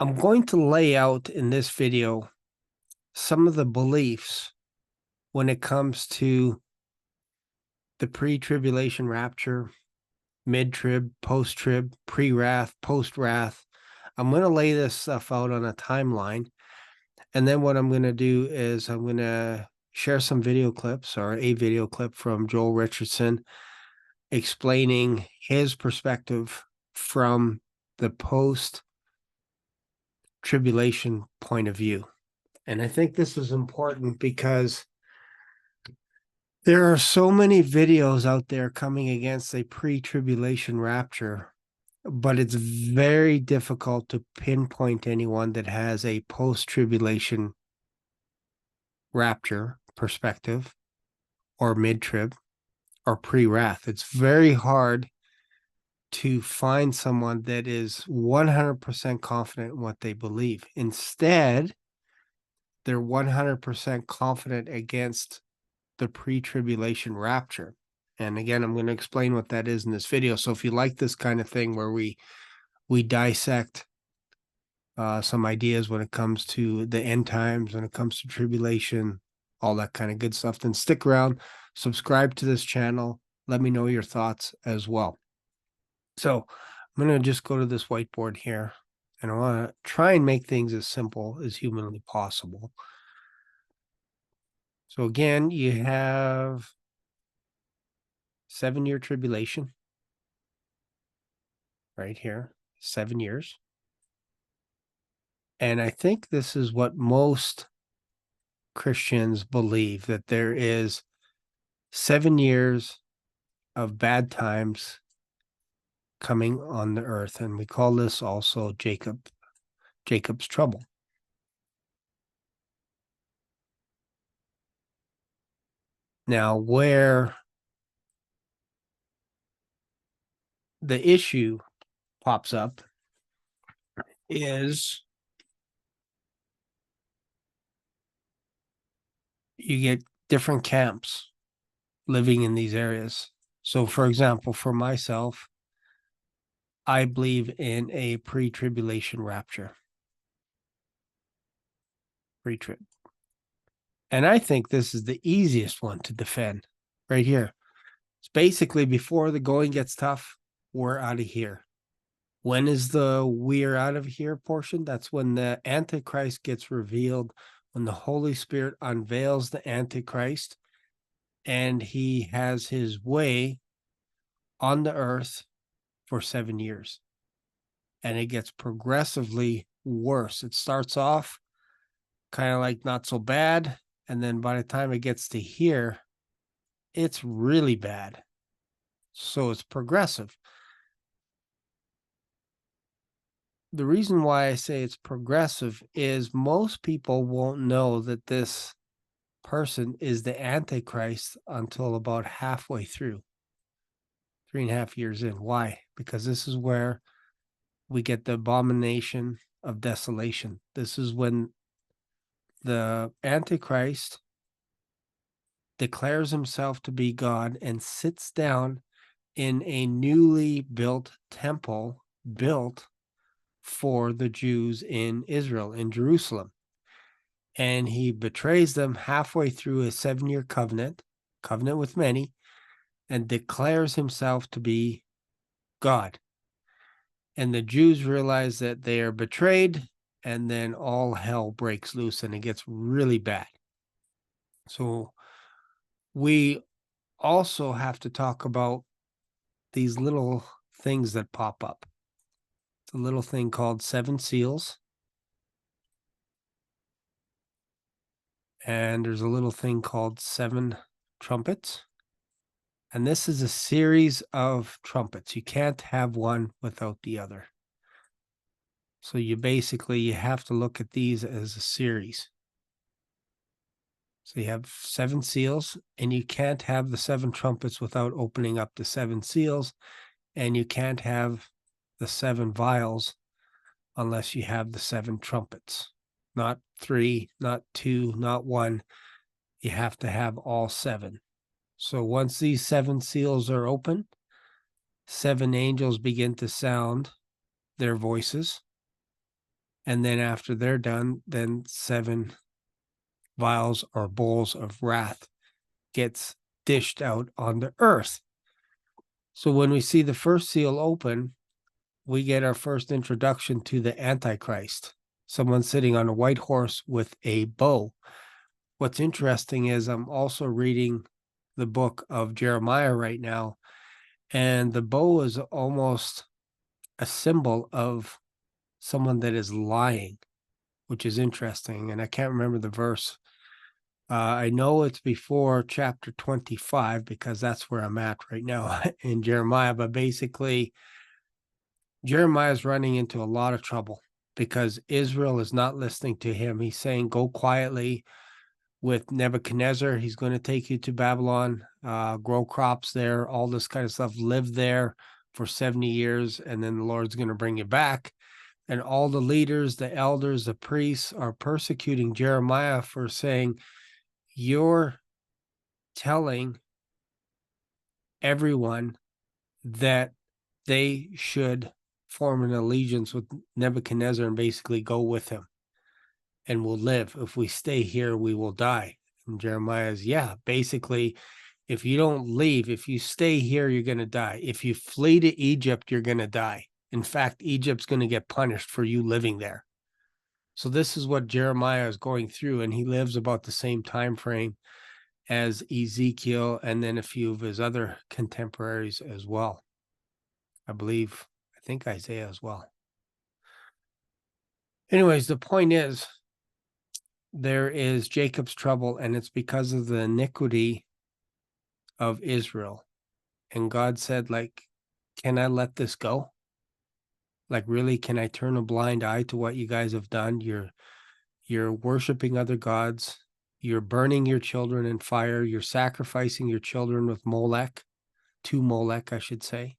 I'm going to lay out in this video some of the beliefs when it comes to the pre-tribulation rapture, mid-trib, post-trib, pre-wrath, post-wrath. I'm going to lay this stuff out on a timeline. And then what I'm going to do is I'm going to share some video clips or a video clip from Joel Richardson explaining his perspective from the post-tribulation point of view. And I think this is important because there are so many videos out there coming against a pre-tribulation rapture, but it's very difficult to pinpoint anyone that has a post-tribulation rapture perspective or mid-trib or pre-wrath. It's very hard to find someone that is 100% confident in what they believe. Instead, they're 100% confident against the pre-tribulation rapture. And again, I'm going to explain what that is in this video. So if you like this kind of thing where we dissect some ideas when it comes to the end times, when it comes to tribulation, all that kind of good stuff, then stick around, subscribe to this channel. Let me know your thoughts as well. So I'm going to just go to this whiteboard here, and I want to try and make things as simple as humanly possible. So again, you have 7-year tribulation right here, 7 years. And I think this is what most Christians believe, that there is 7 years of bad times coming on the earth. And we call this also Jacob's trouble. Now, where the issue pops up is you get different camps living in these areas. So, for example, for myself, I believe in a pre-tribulation rapture. Pre-trib. And I think this is the easiest one to defend right here. It's basically before the going gets tough, we're out of here. When is the we're out of here portion? That's when the Antichrist gets revealed, when the Holy Spirit unveils the Antichrist and he has his way on the earth for 7 years. And it gets progressively worse. It starts off kind of like not so bad. And then by the time it gets to here, it's really bad. So it's progressive. The reason why I say it's progressive is most people won't know that this person is the Antichrist until about halfway through, 3.5 years in. Why? Because this is where we get the abomination of desolation. This is when the Antichrist declares himself to be God and sits down in a newly built temple built for the Jews in Israel, in Jerusalem. And he betrays them halfway through a 7-year covenant with many, and declares himself to be God. And the Jews realize that they are betrayed, and then all hell breaks loose and it gets really bad. So we also have to talk about these little things that pop up. It's a little thing called 7 seals. And there's a little thing called 7 trumpets. And this is a series of trumpets. You can't have one without the other. So you have to look at these as a series. So you have 7 seals, and you can't have the 7 trumpets without opening up the 7 seals, and you can't have the 7 vials unless you have the 7 trumpets. Not 3, not 2, not 1. You have to have all 7. So once these 7 seals are open, 7 angels begin to sound their voices. And then after they're done, then 7 vials or bowls of wrath gets dished out on the earth. So when we see the first seal open, we get our first introduction to the Antichrist, someone sitting on a white horse with a bow. What's interesting is I'm also reading the book of Jeremiah right now, and the bow is almost a symbol of someone that is lying, which is interesting. And I can't remember the verse. I know it's before chapter 25 because that's where I'm at right now in Jeremiah. But basically, Jeremiah is running into a lot of trouble because Israel is not listening to him. He's saying, go quietly with Nebuchadnezzar. He's going to take you to Babylon, grow crops there, all this kind of stuff, live there for 70 years, and then the Lord's going to bring you back. And all the leaders, the elders, the priests are persecuting Jeremiah for saying, you're telling everyone that they should form an allegiance with Nebuchadnezzar and basically go with him and we'll live. If we stay here, we will die. And Jeremiah's, yeah, basically, if you don't leave, if you stay here, you're going to die. If you flee to Egypt, you're going to die. In fact, Egypt's going to get punished for you living there. So this is what Jeremiah is going through, and he lives about the same time frame as Ezekiel and then a few of his other contemporaries as well. I think Isaiah as well. Anyways, the point is, there is Jacob's trouble, and it's because of the iniquity of Israel. And God said, like, can I let this go? Like, really, can I turn a blind eye to what you guys have done? You're worshiping other gods. You're burning your children in fire. You're sacrificing your children with Molech, to Molech, I should say.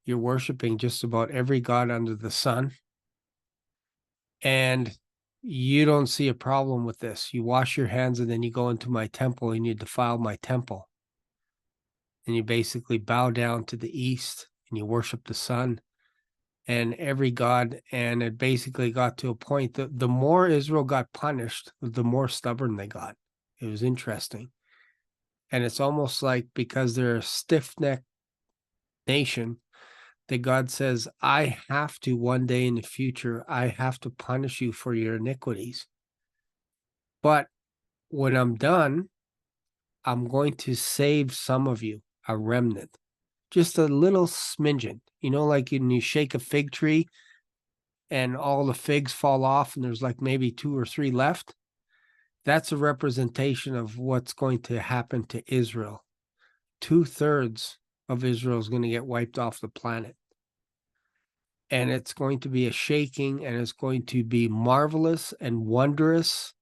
You're worshiping just about every god under the sun. And you don't see a problem with this. You wash your hands and then you go into my temple and you defile my temple. And you basically bow down to the east and you worship the sun and every god. And it basically got to a point that the more Israel got punished, the more stubborn they got. It was interesting. And it's almost like because they're a stiff-necked nation, that God says, I have to one day in the future, I have to punish you for your iniquities. But when I'm done, I'm going to save some of you, a remnant, just a little smidgen. You know, like when you shake a fig tree and all the figs fall off and there's like maybe 2 or 3 left. That's a representation of what's going to happen to Israel. 2/3 of Israel is going to get wiped off the planet. And it's going to be a shaking, and it's going to be marvelous and wondrous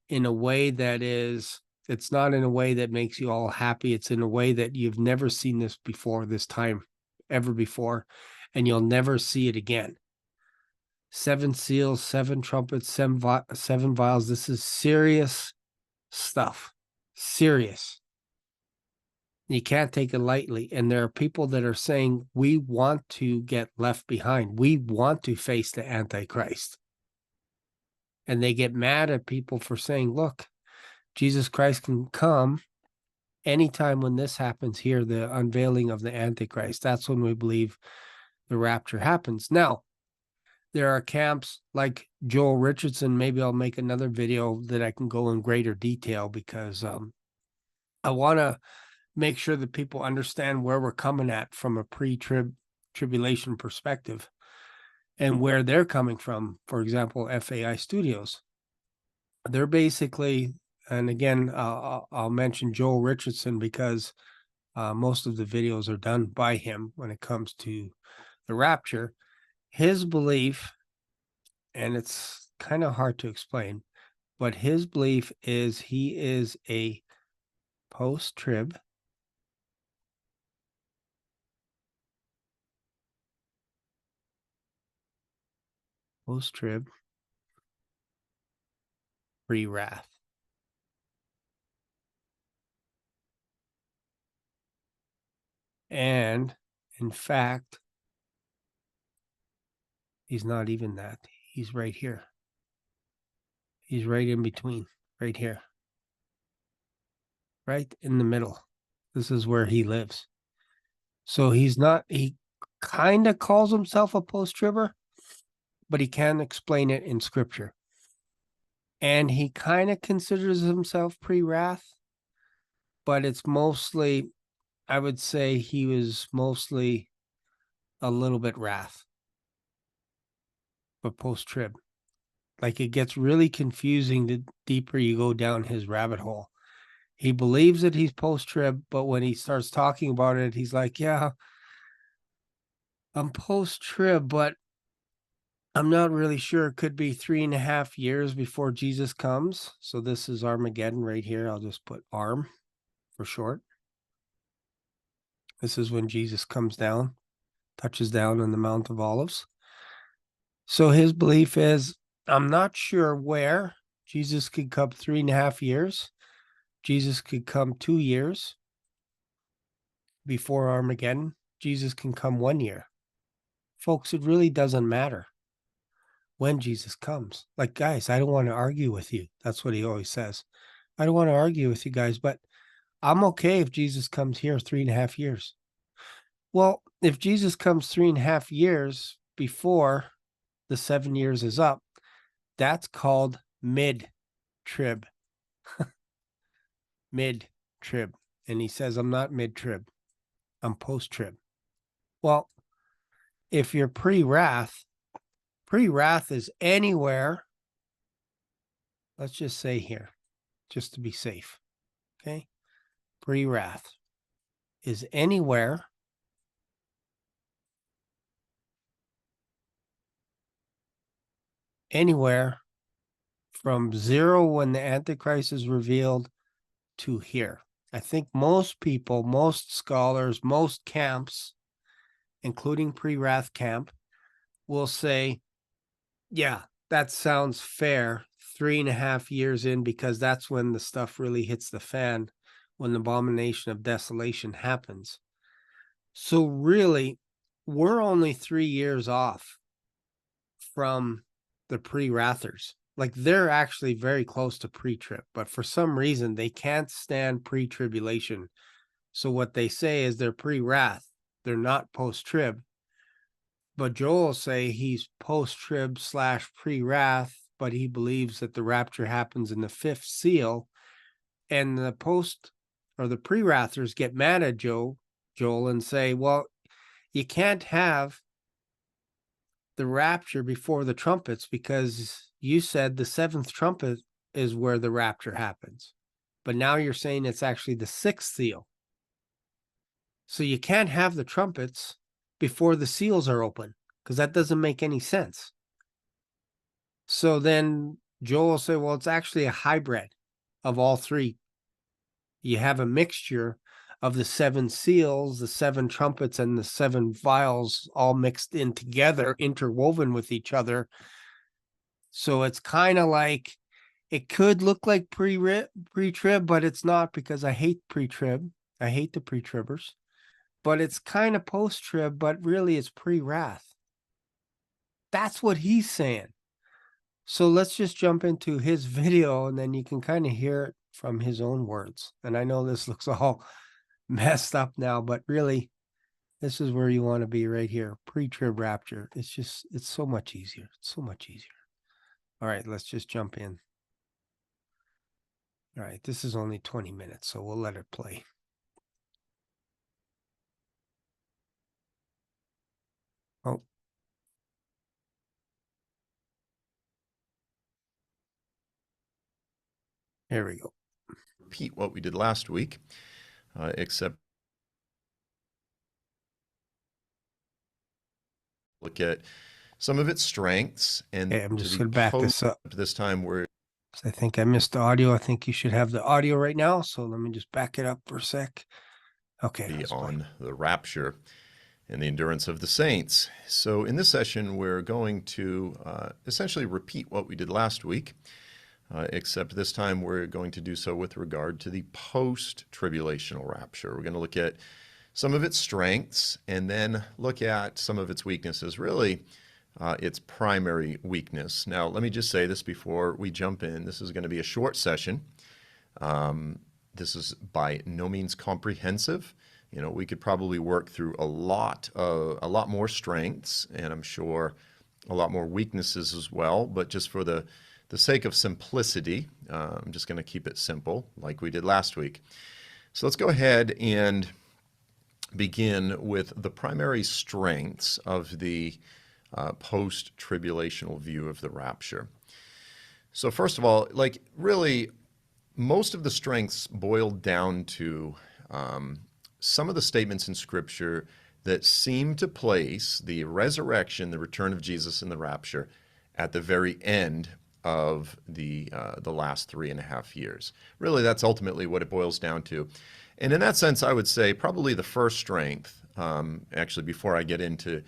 in a way that is, it's not in a way that makes you all happy. It's in a way that you've never seen this before, this time, ever before, and you'll never see it again. 7 seals, 7 trumpets, 7 vials. This is serious stuff. Serious. You can't take it lightly. And there are people that are saying, we want to get left behind. We want to face the Antichrist. And they get mad at people for saying, look, Jesus Christ can come anytime when this happens here, the unveiling of the Antichrist. That's when we believe the rapture happens. Now, there are camps like Joel Richardson. Maybe I'll make another video that I can go in greater detail because I want to make sure that people understand where we're coming at from a tribulation perspective and where they're coming from. For example, FAI Studios. They're basically, and again, I'll mention Joel Richardson because most of the videos are done by him when it comes to the rapture. His belief, and it's kind of hard to explain, but his belief is he is a post-trib pre-wrath. And in fact, he's not even that. He's right here. He's right in between, right here, right in the middle. This is where he lives. So he's not, he kind of calls himself a post-tribber, but he can explain it in scripture. And he kind of considers himself pre-wrath, but it's mostly, I would say he was mostly a little bit wrath, but post-trib. Like it gets really confusing the deeper you go down his rabbit hole. He believes that he's post-trib, but when he starts talking about it, he's like, yeah, I'm post-trib, but I'm not really sure. It could be 3.5 years before Jesus comes. So this is Armageddon right here. I'll just put ARM for short. This is when Jesus comes down, touches down on the Mount of Olives. So his belief is, I'm not sure where. Jesus could come 3.5 years. Jesus could come 2 years before Armageddon. Jesus can come 1 year. Folks, it really doesn't matter when Jesus comes. Like, guys, I don't want to argue with you. That's what he always says. I don't want to argue with you guys, but I'm okay if Jesus comes here 3.5 years. Well, if Jesus comes 3.5 years before the 7 years is up, that's called mid-trib. Mid-trib. And he says, I'm not mid-trib. I'm post-trib. Well, if you're pre-wrath is anywhere, let's just say here, just to be safe, okay? Pre-wrath is anywhere from 0 when the Antichrist is revealed to here. I think most people, most scholars, most camps, including pre-wrath camp, will say, yeah, that sounds fair. 3.5 years in, because that's when the stuff really hits the fan, when the abomination of desolation happens. So really, we're only 3 years off from the pre-wrathers. Like they're actually very close to pre-trib, but for some reason they can't stand pre-tribulation. So what they say is they're pre-wrath. They're not post-trib. But Joel say he's post-trib / pre-wrath, but he believes that the rapture happens in the 5th seal. And the post or the pre-wrathers get mad at Joel and say, well, you can't have the rapture before the trumpets because you said the 7th trumpet is where the rapture happens. But now you're saying it's actually the 6th seal. So you can't have the trumpets before the seals are open because that doesn't make any sense. So then Joel will say, well, it's actually a hybrid of all three. You have a mixture of the 7 seals, the 7 trumpets, and the 7 vials all mixed in together, interwoven with each other. So it's kind of like, it could look like pre-trib, but it's not, because I hate pre-trib. I hate the pre-tribbers. But it's kind of post-trib, but really it's pre-wrath. That's what he's saying. So let's just jump into his video, and then you can kind of hear it from his own words. And I know this looks all messed up now, but really, this is where you want to be, right here. Pre-trib rapture. It's so much easier. It's so much easier. All right, let's just jump in. All right, this is only 20 minutes, so we'll let it play. Oh. Here we go. Repeat what we did last week, except look at some of its strengths. And okay, I'm just going to back this up. This time I think I missed the audio. I think you should have the audio right now. So let me just back it up for a sec. Okay. On the rapture and the endurance of the saints. So in this session, we're going to essentially repeat what we did last week, except this time we're going to do so with regard to the post-tribulational rapture. We're going to look at some of its strengths and then look at some of its weaknesses, really its primary weakness. Now, let me just say this before we jump in. This is going to be a short session. This is by no means comprehensive. You know, we could probably work through a lot more strengths, and I'm sure a lot more weaknesses as well. But just for the sake of simplicity, I'm just going to keep it simple, like we did last week. So let's go ahead and begin with the primary strengths of the post-tribulational view of the rapture. So first of all, like really, most of the strengths boil down to some of the statements in Scripture that seem to place the resurrection, the return of Jesus, and the rapture at the very end of the last 3.5 years. Really, that's ultimately what it boils down to. And in that sense, I would say probably the first strength, actually, before I get into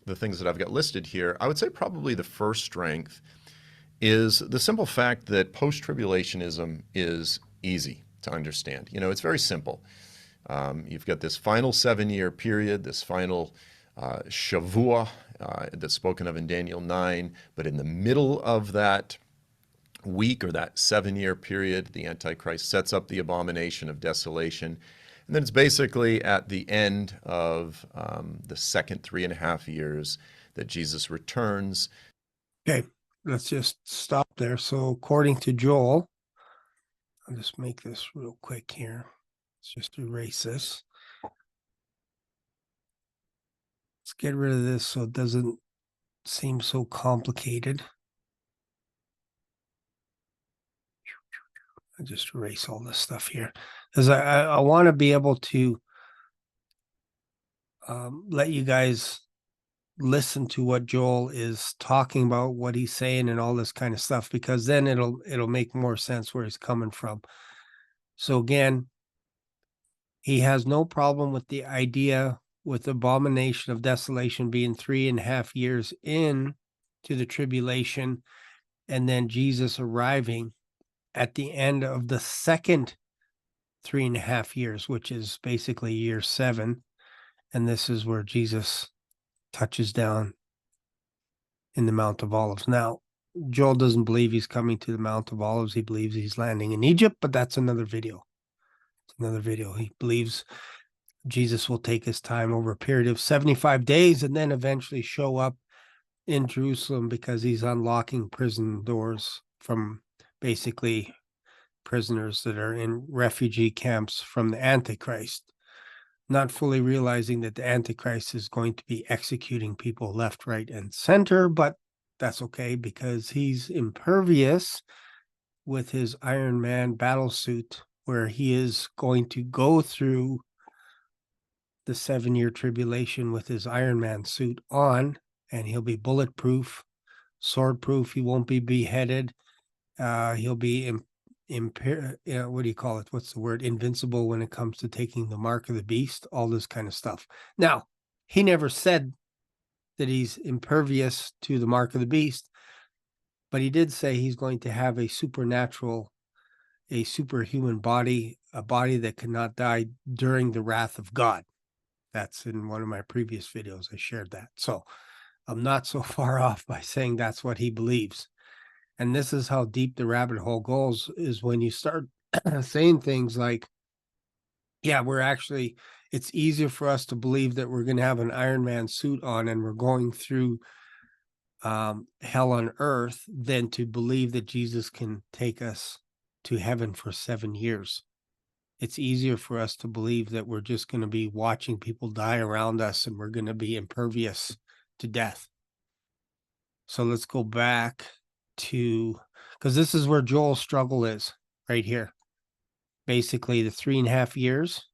the things that I've got listed here, I would say probably the first strength is the simple fact that post-tribulationism is easy to understand. You know, it's very simple. You've got this final 7-year period, this final Shavua that's spoken of in Daniel 9, but in the middle of that week or that 7-year period, the Antichrist sets up the abomination of desolation. And then it's basically at the end of the second 3.5 years that Jesus returns. Okay, let's just stop there. So according to Joel, I'll just make this real quick here. Let's just erase this. Let's get rid of this so it doesn't seem so complicated. I just erase all this stuff here because I want to be able to let you guys listen to what Joel is talking about, what he's saying, and all this kind of stuff, because then it'll make more sense where he's coming from. So again, he has no problem with the idea with the abomination of desolation being 3.5 years in to the tribulation, and then Jesus arriving at the end of the second 3.5 years, which is basically year 7. And this is where Jesus touches down in the Mount of Olives. Now, Joel doesn't believe he's coming to the Mount of Olives. He believes he's landing in Egypt, but that's another video. It's another video. He believes Jesus will take his time over a period of 75 days and then eventually show up in Jerusalem because he's unlocking prison doors from basically prisoners that are in refugee camps from the Antichrist, not fully realizing that the Antichrist is going to be executing people left, right, and center, but that's okay because he's impervious with his Iron Man battle suit, where he is going to go through the 7-year tribulation with his Iron Man suit on, and he'll be bulletproof, sword proof. He won't be beheaded. He'll be what do you call it? What's the word? Invincible when it comes to taking the mark of the beast, all this kind of stuff. Now, he never said that he's impervious to the mark of the beast, but he did say he's going to have a superhuman body, a body that cannot die during the wrath of God. That's in one of my previous videos. I shared that. So I'm not so far off by saying that's what he believes. And this is how deep the rabbit hole goes, is when you start saying things like, yeah, it's easier for us to believe that we're going to have an Iron Man suit on and we're going through hell on earth than to believe that Jesus can take us to heaven for 7 years. It's easier for us to believe that we're just going to be watching people die around us and we're going to be impervious to death. So let's go back to, because this is where Joel's struggle is right here. Basically, the 3.5 years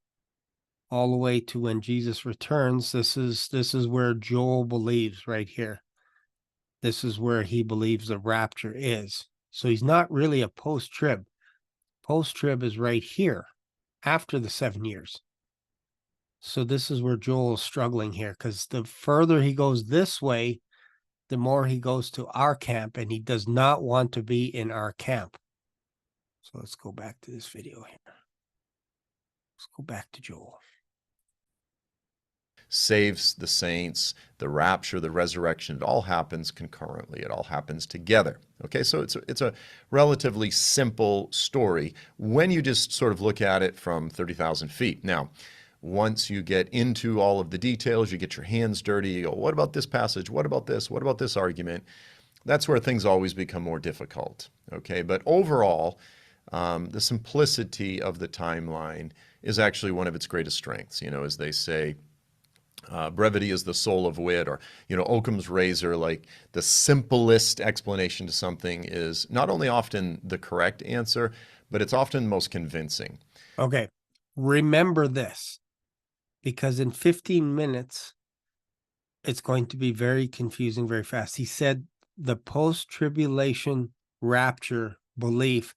all the way to when Jesus returns. This is where Joel believes right here. This is where he believes the rapture is. So he's not really a post-trib. Post-trib is right here after the 7 years. So this is where Joel is struggling here, because the further he goes this way, the more he goes to our camp, and he does not want to be in our camp. So let's go back to this video here. Let's go back to Joel. saves the saints, the rapture, the resurrection. It all happens concurrently. It all happens together. Okay, so it's a relatively simple story when you just sort of look at it from 30,000 feet. Now, once you get into all of the details, you get your hands dirty, you go, what about this passage? What about this? What about this argument? That's where things always become more difficult. Okay, but overall, the simplicity of the timeline is actually one of its greatest strengths. You know, as they say, brevity is the soul of wit, or, you know, Occam's razor, like the simplest explanation to something is not only often the correct answer, but it's often most convincing. Okay. Remember this, because in 15 minutes, it's going to be very confusing very fast. He said the post-tribulation rapture belief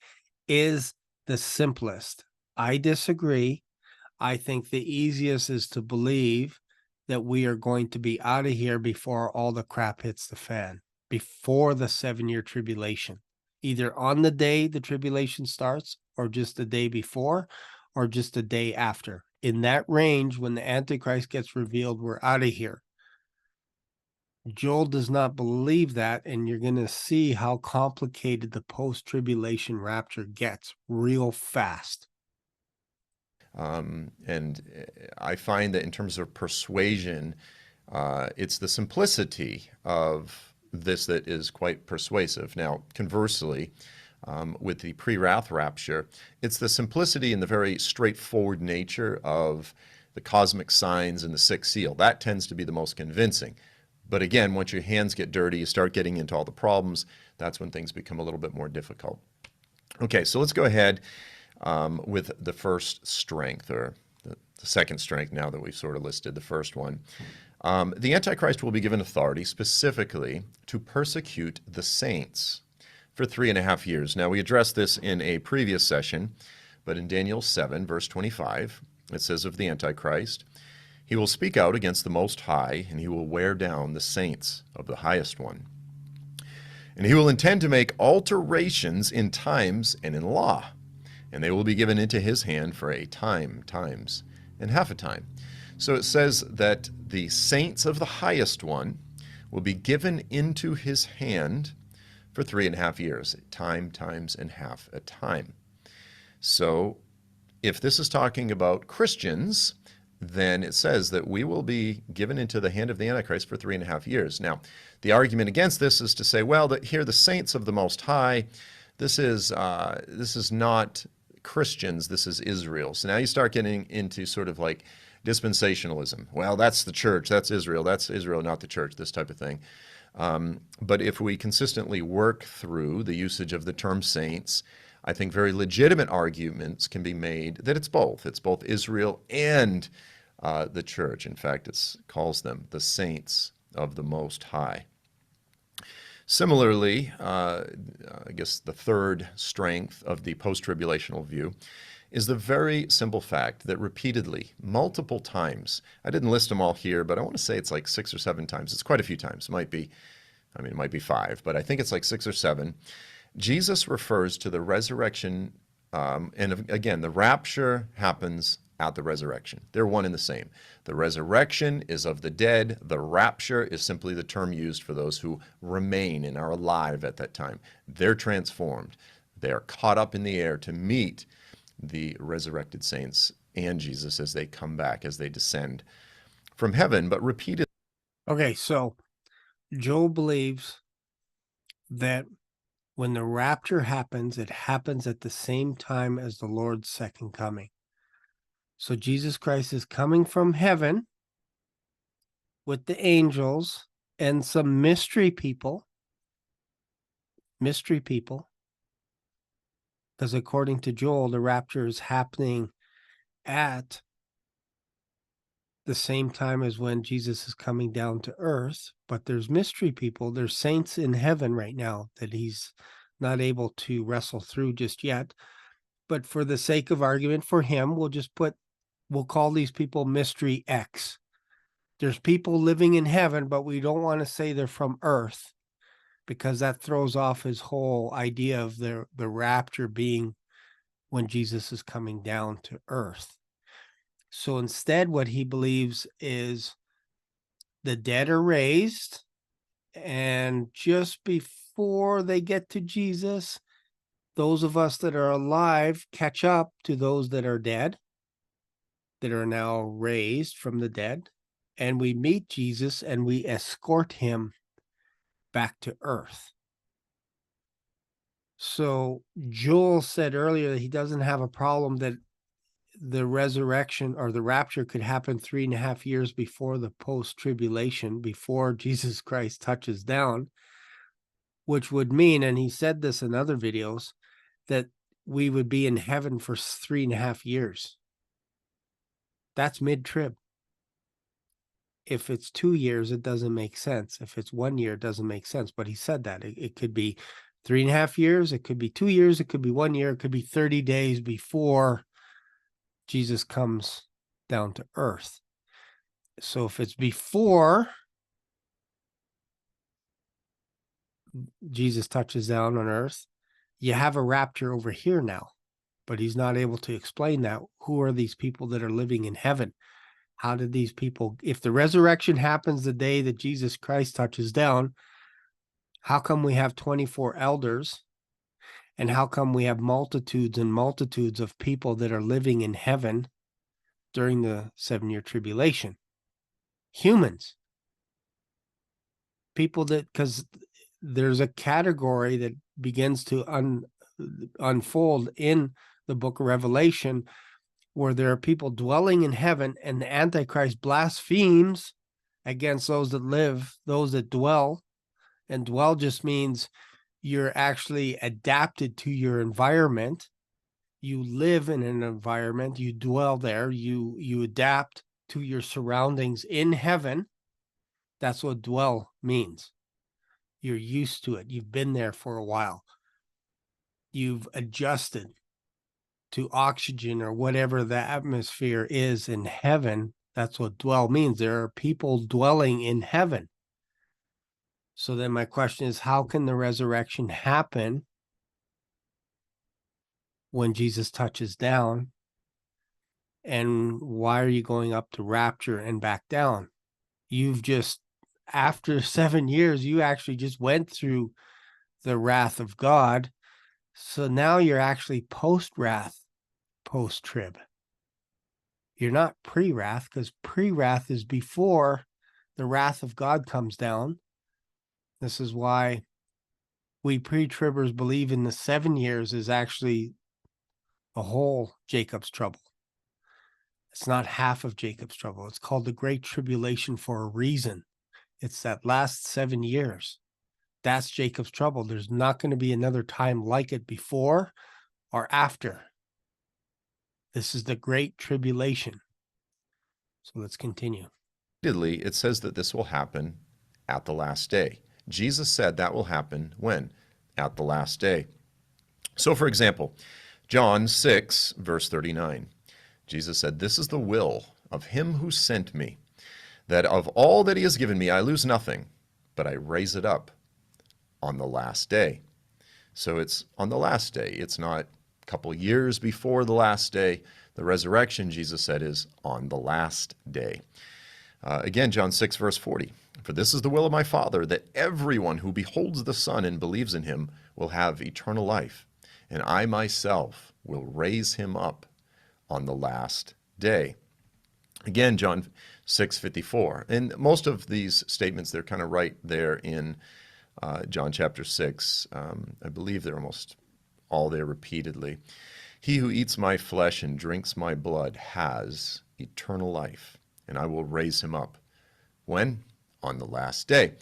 is the simplest. I disagree. I think the easiest is to believe that we are going to be out of here before all the crap hits the fan, before the 7-year tribulation, either on the day the tribulation starts, or just the day before, or just the day after. In that range, when the Antichrist gets revealed, we're out of here. Joel does not believe that, and you're going to see how complicated the post-tribulation rapture gets real fast. And I find that in terms of persuasion, it's the simplicity of this that is quite persuasive. Now, conversely, with the pre-wrath rapture, it's the simplicity and the very straightforward nature of the cosmic signs and the sixth seal. That tends to be the most convincing. But again, once your hands get dirty, you start getting into all the problems, that's when things become a little bit more difficult. Okay, so let's go ahead with the first strength, or the second strength now that we've sort of listed the first one. The Antichrist will be given authority specifically to persecute the saints for 3.5 years. Now, we addressed this in a previous session, but in Daniel 7, verse 25, it says of the Antichrist, he will speak out against the Most High, and he will wear down the saints of the Highest One. And he will intend to make alterations in times and in law, and they will be given into his hand for a time, times, and half a time. So it says that the saints of the Highest One will be given into his hand for 3.5 years, time, times, and half a time. So if this is talking about Christians, then it says that we will be given into the hand of the Antichrist for 3.5 years. Now, the argument against this is to say, well, that here the saints of the Most High, this is not Christians, this is Israel. So now you start getting into sort of like dispensationalism. Well, that's the church, that's Israel, not the church, this type of thing. But if we consistently work through the usage of the term saints, I think very legitimate arguments can be made that it's both. It's both Israel and the church. In fact, it calls them the saints of the Most High. Similarly, I guess the third strength of the post-tribulational view is the very simple fact that repeatedly, multiple times, I didn't list them all here, but I want to say it's like 6 or 7 times. It's quite a few times. It might be 5, but I think it's like 6 or 7. Jesus refers to the resurrection, and again, the rapture happens at the resurrection. They're one and the same. The resurrection is of the dead. The rapture is simply the term used for those who remain and are alive at that time. They're transformed. They are caught up in the air to meet the resurrected saints and Jesus as they come back, as they descend from heaven, but repeatedly. Okay, so Joel believes that when the rapture happens, it happens at the same time as the Lord's second coming. So Jesus Christ is coming from heaven with the angels and some mystery people, because according to Joel, the rapture is happening at the same time as when Jesus is coming down to earth. But there's mystery people, there's saints in heaven right now that he's not able to wrestle through just yet. But for the sake of argument for him, we'll call these people Mystery X. There's people living in heaven, but we don't want to say they're from earth, because that throws off his whole idea of the rapture being when Jesus is coming down to earth. So instead, what he believes is the dead are raised, and just before they get to Jesus, those of us that are alive catch up to those that are dead, that are now raised from the dead, and we meet Jesus and we escort him back to earth. So Joel said earlier that he doesn't have a problem that the resurrection or the rapture could happen 3.5 years before the post-tribulation, before Jesus Christ touches down, which would mean, and he said this in other videos, that we would be in heaven for 3.5 years. That's mid-trib. If it's 2 years, it doesn't make sense. If it's 1 year, it doesn't make sense. But he said that it could be 3.5 years, it could be 2 years, it could be 1 year, it could be 30 days before Jesus comes down to earth. So if it's before Jesus touches down on earth, you have a rapture over here now, but he's not able to explain that. Who are these people that are living in heaven? How did these people, if the resurrection happens the day that Jesus Christ touches down, how come we have 24 elders? And how come we have multitudes and multitudes of people that are living in heaven during the 7-year tribulation? Humans. People that, because there's a category that begins to unfold in the book of Revelation, where there are people dwelling in heaven, and the Antichrist blasphemes against those that live, those that dwell. And dwell just means you're actually adapted to your environment. You live in an environment, you dwell there, you adapt to your surroundings in heaven. That's what dwell means. You're used to it. You've been there for a while. You've adjusted to oxygen or whatever the atmosphere is in heaven. That's what dwell means. There are people dwelling in heaven. So then my question is, how can the resurrection happen when Jesus touches down? And why are you going up to rapture and back down? You've just, after 7 years, you actually just went through the wrath of God. So now you're actually post-wrath, post-trib. You're not pre-wrath, because pre-wrath is before the wrath of God comes down. This is why we pre-tribbers believe in the 7 years is actually the whole Jacob's trouble. It's not half of Jacob's trouble. It's called the Great Tribulation for a reason. It's that last 7 years. That's Jacob's trouble. There's not going to be another time like it before or after. This is the Great Tribulation. So let's continue. It says that this will happen at the last day. Jesus said that will happen when? At the last day. So, for example, John 6, verse 39, Jesus said, "This is the will of him who sent me, that of all that he has given me I lose nothing, but I raise it up on the last day." So it's on the last day. It's not a couple years before the last day. The resurrection, Jesus said, is on the last day. Again, John 6, verse 40. "For this is the will of my Father, that everyone who beholds the Son and believes in him will have eternal life, and I myself will raise him up on the last day." Again, John 6:54. And most of these statements, they're kind of right there in John chapter 6. I believe they're almost all there repeatedly. "He who eats my flesh and drinks my blood has eternal life, and I will raise him up." When? On the last day.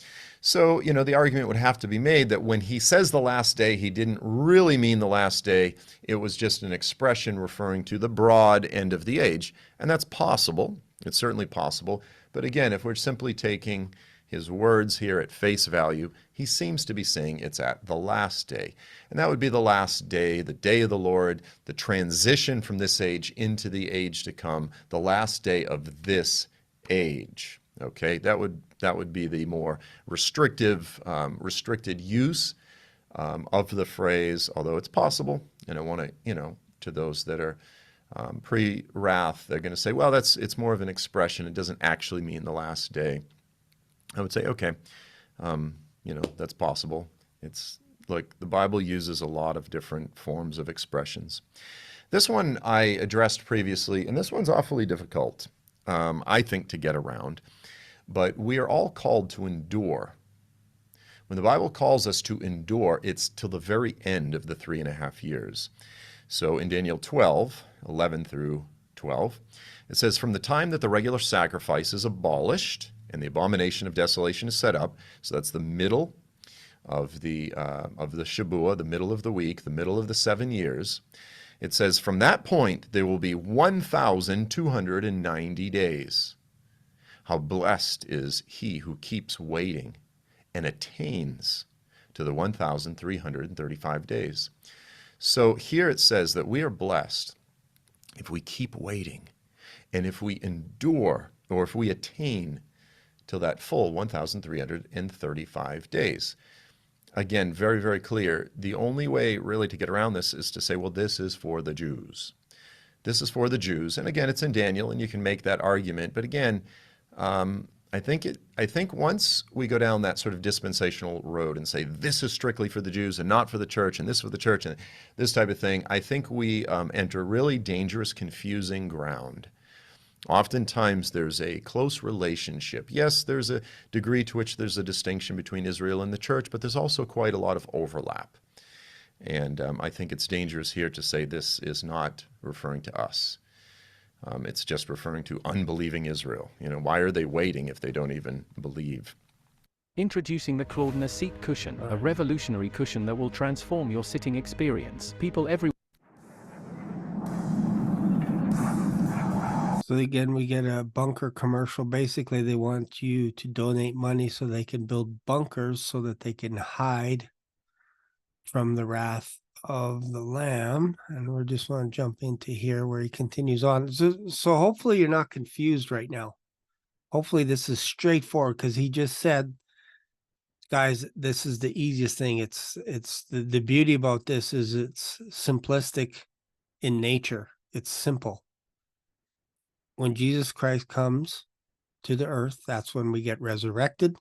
So, the argument would have to be made that when he says the last day, he didn't really mean the last day. It was just an expression referring to the broad end of the age. And that's possible. It's certainly possible. But again, if we're simply taking his words here at face value, he seems to be saying it's at the last day. And that would be the last day, the day of the Lord, the transition from this age into the age to come, the last day of this age. Okay, that would be the more restricted use of the phrase, although it's possible. And I want to, to those that are pre-wrath, they're going to say, well, it's more of an expression. It doesn't actually mean the last day. I would say, okay, that's possible. It's like the Bible uses a lot of different forms of expressions. This one I addressed previously, and this one's awfully difficult, I think, to get around. But we are all called to endure. When the Bible calls us to endure, it's till the very end of the 3.5 years. So in Daniel 12:11 through 12, it says, "From the time that the regular sacrifice is abolished and the abomination of desolation is set up," so that's the middle of the Shabuah, the middle of the week, the middle of the 7 years. It says, "From that point there will be 1,290 days. How blessed is he who keeps waiting and attains to the 1,335 days." So here it says that we are blessed if we keep waiting and if we endure, or if we attain till that full 1,335 days. Again, very, very clear. The only way really to get around this is to say, well, this is for the Jews. This is for the Jews. And again, it's in Daniel, and you can make that argument. But again, I think once we go down that sort of dispensational road and say this is strictly for the Jews and not for the church, and this for the church, and this type of thing, I think we enter really dangerous, confusing ground. Oftentimes there's a close relationship. Yes, there's a degree to which there's a distinction between Israel and the church, but there's also quite a lot of overlap. And I think it's dangerous here to say this is not referring to us. It's just referring to unbelieving Israel. Why are they waiting if they don't even believe? Introducing the Claudina seat cushion, a revolutionary cushion that will transform your sitting experience. People everywhere. So again, we get a bunker commercial. Basically, they want you to donate money so they can build bunkers so that they can hide from the wrath of the Lamb. And we just want to jump into here where he continues on. So hopefully you're not confused right now. Hopefully this is straightforward, because he just said, guys, this is the easiest thing. It's the beauty about this is it's simplistic in nature. It's simple. When Jesus Christ comes to the earth, that's when we get resurrected,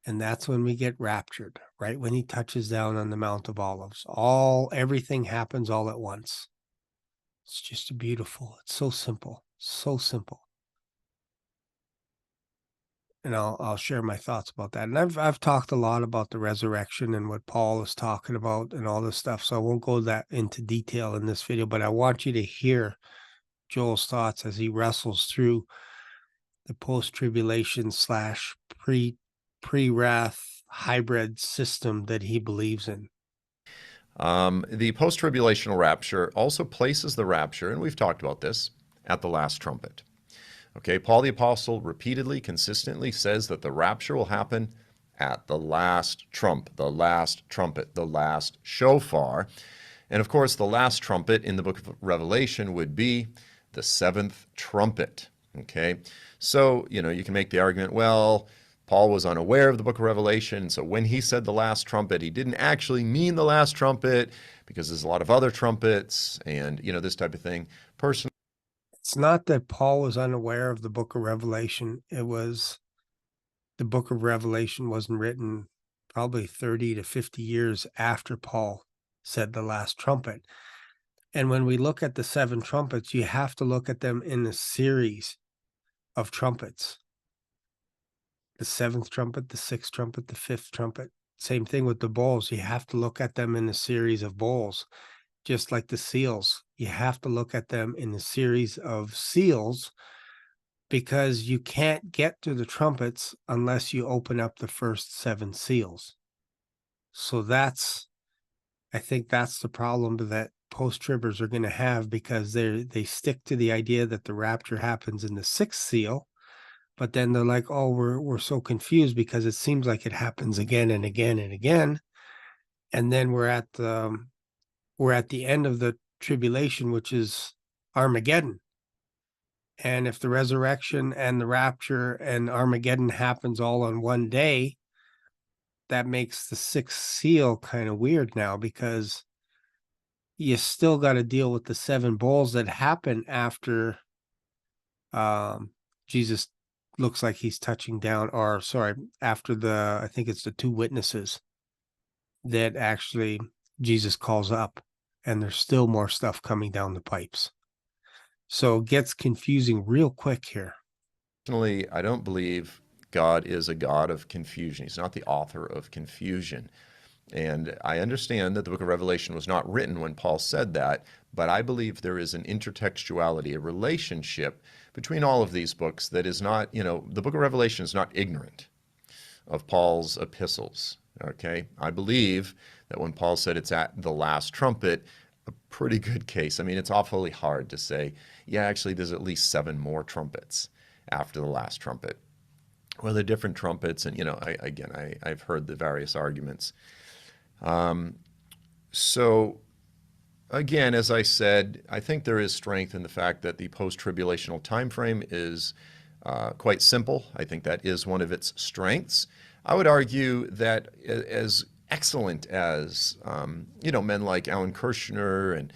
and that's when we get raptured, right when he touches down on the Mount of Olives. Everything happens all at once. It's just beautiful. It's so simple, so simple. And I'll share my thoughts about that. And I've talked a lot about the resurrection and what Paul is talking about and all this stuff, so I won't go that into detail in this video, but I want you to hear Joel's thoughts as he wrestles through the post-tribulation / pre-wrath hybrid system that he believes in. The post-tribulational rapture also places the rapture, and we've talked about this, at the last trumpet. Okay, Paul the Apostle repeatedly, consistently says that the rapture will happen at the last trump, the last trumpet, the last shofar. And of course, the last trumpet in the book of Revelation would be the seventh trumpet. Okay, so, you can make the argument, well, Paul was unaware of the book of Revelation, so when he said the last trumpet, he didn't actually mean the last trumpet, because there's a lot of other trumpets and, this type of thing. Personally, it's not that Paul was unaware of the book of Revelation. It was the book of Revelation wasn't written probably 30 to 50 years after Paul said the last trumpet. And when we look at the seven trumpets, you have to look at them in a series of trumpets. The seventh trumpet, the sixth trumpet, the fifth trumpet. Same thing with the bowls. You have to look at them in a series of bowls. Just like the seals, you have to look at them in a series of seals, because you can't get to the trumpets unless you open up the first seven seals. So I think that's the problem that post-tribbers are going to have, because they stick to the idea that the rapture happens in the sixth seal, but then they're like, oh, we're so confused because it seems like it happens again and again and again. And then we're at the end of the tribulation, which is Armageddon. And if the resurrection and the rapture and Armageddon happens all on one day, that makes the sixth seal kind of weird now, because you still got to deal with the seven bowls that happen after Jesus looks like he's touching down, or sorry, after I think it's the two witnesses that actually Jesus calls up, and there's still more stuff coming down the pipes. So it gets confusing real quick here. Personally, I don't believe God is a God of confusion. He's not the author of confusion. And I understand that the book of Revelation was not written when Paul said that, but I believe there is an intertextuality, a relationship between all of these books that is not, the book of Revelation is not ignorant of Paul's epistles. Okay? I believe that when Paul said it's at the last trumpet, a pretty good case. I mean, it's awfully hard to say, yeah, actually, there's at least 7 more trumpets after the last trumpet. Well, they're different trumpets, and, I've heard the various arguments. So, again, as I said, I think there is strength in the fact that the post-tribulational time frame is quite simple. I think that is one of its strengths. I would argue that as excellent as, men like Alan Kirshner and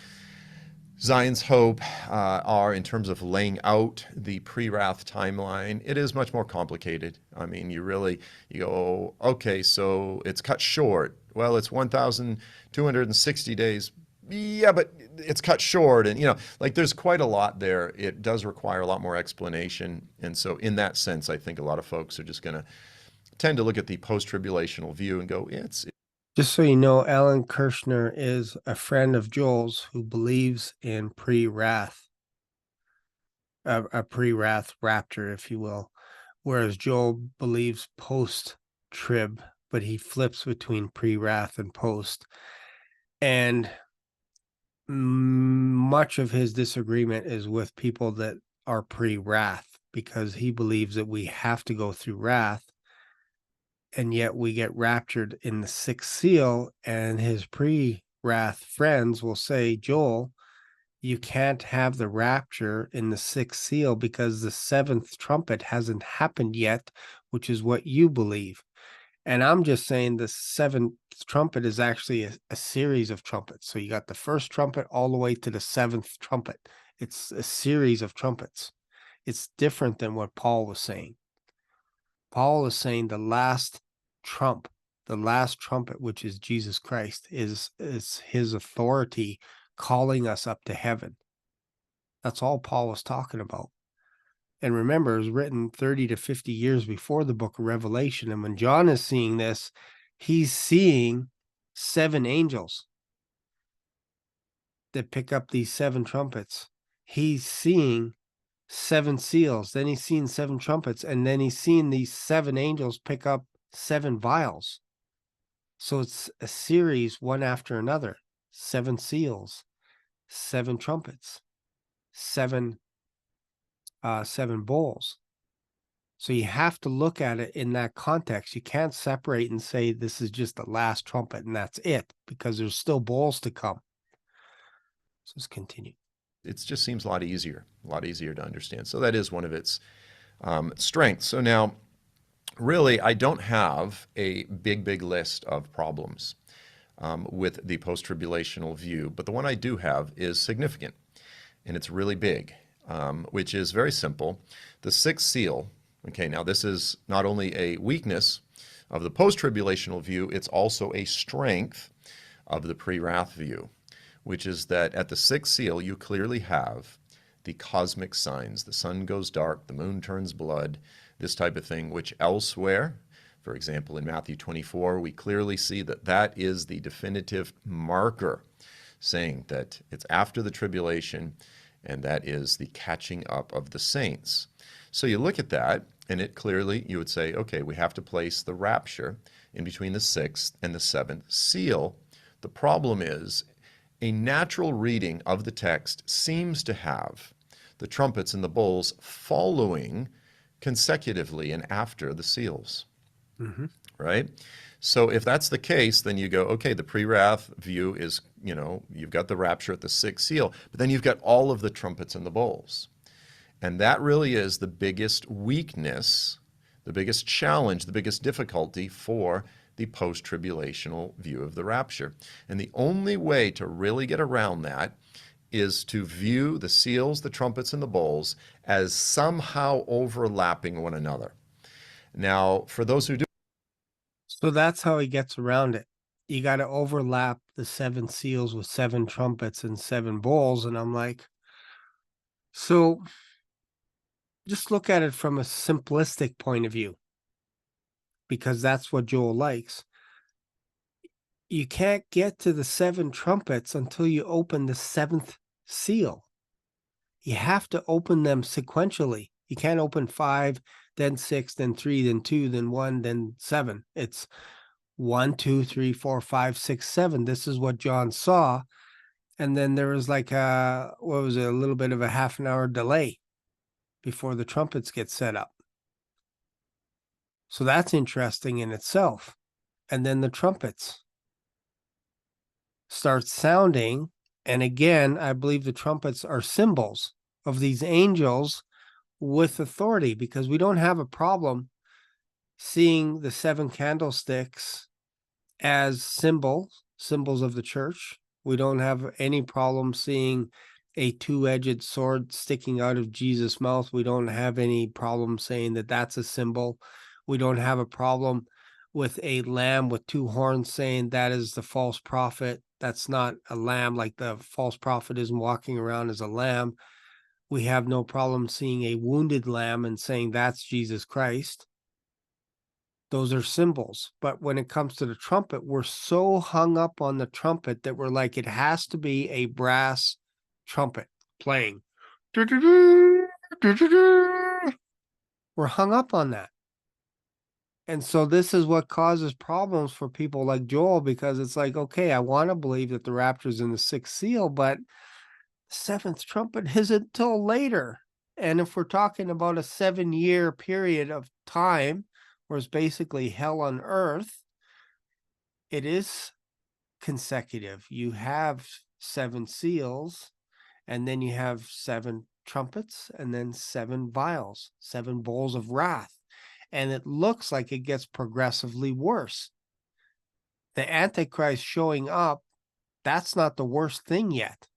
Zion's Hope are in terms of laying out the pre-wrath timeline, it is much more complicated. I mean, you go, okay, so it's cut short. Well, it's 1,260 days. Yeah, but it's cut short. And, there's quite a lot there. It does require a lot more explanation. And so in that sense, I think a lot of folks are just going to tend to look at the post-tribulational view and go, it's Just so you know, Alan Kirshner is a friend of Joel's who believes in pre-wrath, a pre-wrath rapture, if you will, whereas Joel believes post-trib, but he flips between pre-wrath and post. And much of his disagreement is with people that are pre-wrath, because he believes that we have to go through wrath, and yet we get raptured in the 6th seal, and his pre-wrath friends will say, Joel, you can't have the rapture in the 6th seal because the 7th trumpet hasn't happened yet, which is what you believe. And I'm just saying the 7th trumpet is actually a series of trumpets. So you got the first trumpet all the way to the 7th trumpet. It's a series of trumpets. It's different than what Paul was saying. Paul is saying the last trumpet, which is Jesus Christ, is his authority calling us up to heaven. That's all Paul was talking about. And remember, it was written 30 to 50 years before the book of Revelation. And when John is seeing this, he's seeing 7 angels that pick up these 7 trumpets. He's seeing 7 seals. Then he's seeing 7 trumpets. And then he's seeing these 7 angels pick up 7 vials. So it's a series, one after another. 7 seals, 7 trumpets, 7 bowls. So you have to look at it in that context. You can't separate and say this is just the last trumpet and that's it, because there's still bowls to come. So let's continue. It just seems a lot easier to understand. So that is one of its strengths. So now, really, I don't have a big list of problems with the post-tribulational view, but the one I do have is significant, and it's really big, which is very simple. The 6th seal, okay, now this is not only a weakness of the post-tribulational view, it's also a strength of the pre-wrath view, which is that at the 6th seal, you clearly have the cosmic signs. The sun goes dark, the moon turns blood, this type of thing, which elsewhere, for example, in Matthew 24, we clearly see that that is the definitive marker, saying that it's after the tribulation, and that is the catching up of the saints. So you look at that, and it clearly, you would say, okay, we have to place the rapture in between the 6th and the 7th seal. The problem is, a natural reading of the text seems to have the trumpets and the bowls following consecutively and after the seals, right? So if that's the case, then you go, okay, the pre-wrath view is, you've got the rapture at the 6th seal, but then you've got all of the trumpets and the bowls. And that really is the biggest weakness, the biggest challenge, the biggest difficulty for the post-tribulational view of the rapture. And the only way to really get around that is to view the seals, the trumpets, and the bowls as somehow overlapping one another. Now, for those who do, So that's how he gets around it. You got to overlap the 7 seals with 7 trumpets and 7 bowls. And I'm like, so just look at it from a simplistic point of view, because that's what Joel likes. You can't get to the 7 trumpets until you open the 7th seal. You have to open them sequentially. You can't open 5, then 6, then 3, then 2, then 1, then 7. It's 1, 2, 3, 4, 5, 6, 7. This is what John saw. And then there was like a little bit of a half an hour delay before the trumpets get set up. So that's interesting in itself. And then the trumpets start sounding. And again, I believe the trumpets are symbols of these angels with authority, because we don't have a problem seeing the 7 candlesticks as symbols of the church. We don't have any problem seeing a 2-edged sword sticking out of Jesus' mouth. We don't have any problem saying that that's a symbol. We don't have a problem with a lamb with 2 horns saying that is the false prophet. That's not a lamb, like the false prophet isn't walking around as a lamb. We have no problem seeing a wounded lamb and saying that's Jesus Christ. Those are symbols. But when it comes to the trumpet, we're so hung up on the trumpet that we're like, it has to be a brass trumpet playing. We're hung up on that. And so this is what causes problems for people like Joel, because it's like, okay, I want to believe that the rapture is in the 6th seal, but the 7th trumpet isn't till later. And if we're talking about a 7-year period of time, where it's basically hell on earth, it is consecutive. You have 7 seals, and then you have 7 trumpets, and then 7 vials, 7 bowls of wrath. And it looks like it gets progressively worse. The Antichrist showing up, that's not the worst thing yet.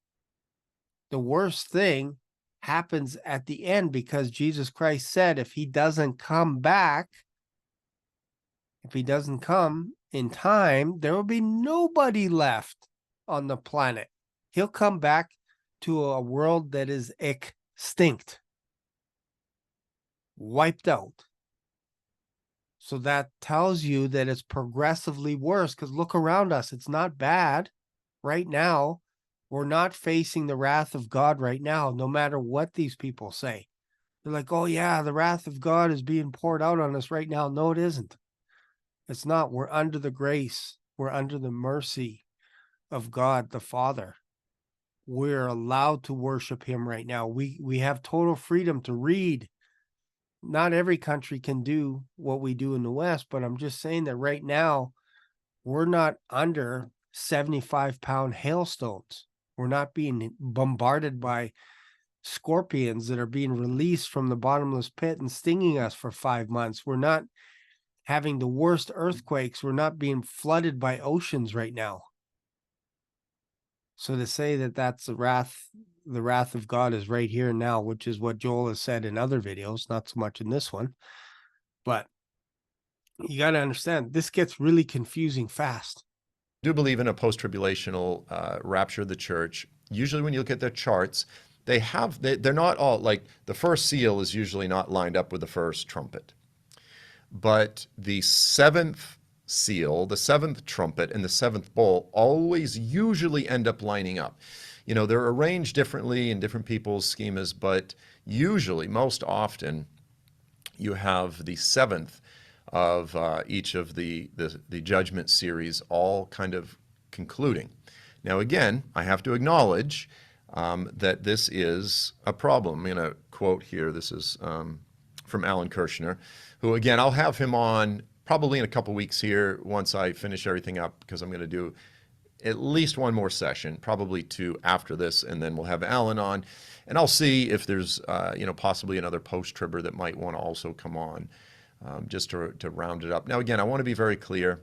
The worst thing happens at the end, because Jesus Christ said if he doesn't come back, if he doesn't come in time, there will be nobody left on the planet. He'll come back to a world that is extinct, wiped out. So that tells you that it's progressively worse, because look around us. It's not bad right now. We're not facing the wrath of God right now, no matter what these people say. They're like, oh yeah, the wrath of God is being poured out on us right now. No, it isn't. It's not. We're under the grace. We're under the mercy of God the Father. We're allowed to worship him right now. We have total freedom to read. Not every country can do what we do in the West, but I'm just saying that right now, we're not under 75-pound hailstones. We're not being bombarded by scorpions that are being released from the bottomless pit and stinging us for 5 months. We're not having the worst earthquakes. We're not being flooded by oceans right now. So to say that that's the wrath of God is right here now, which is what Joel has said in other videos, not so much in this one. But you got to understand, this gets really confusing fast. I do believe in a post-tribulational rapture of the church. Usually when you look at their charts, they're not all, like the first seal is usually not lined up with the first trumpet. But the 7th seal, the 7th trumpet, and the 7th bowl always usually end up lining up. You know, they're arranged differently in different people's schemas, but usually, most often, you have the 7th of each of the judgment series all kind of concluding. Now, again, I have to acknowledge that this is a problem. I'm going to quote here. This is from Alan Kirshner, who, again, I'll have him on probably in a couple weeks here once I finish everything up, because I'm going to do at least one more session, probably 2 after this, and then we'll have Alan on, and I'll see if there's possibly another post-tribber that might want to also come on, just to round it up. Now, again, I want to be very clear.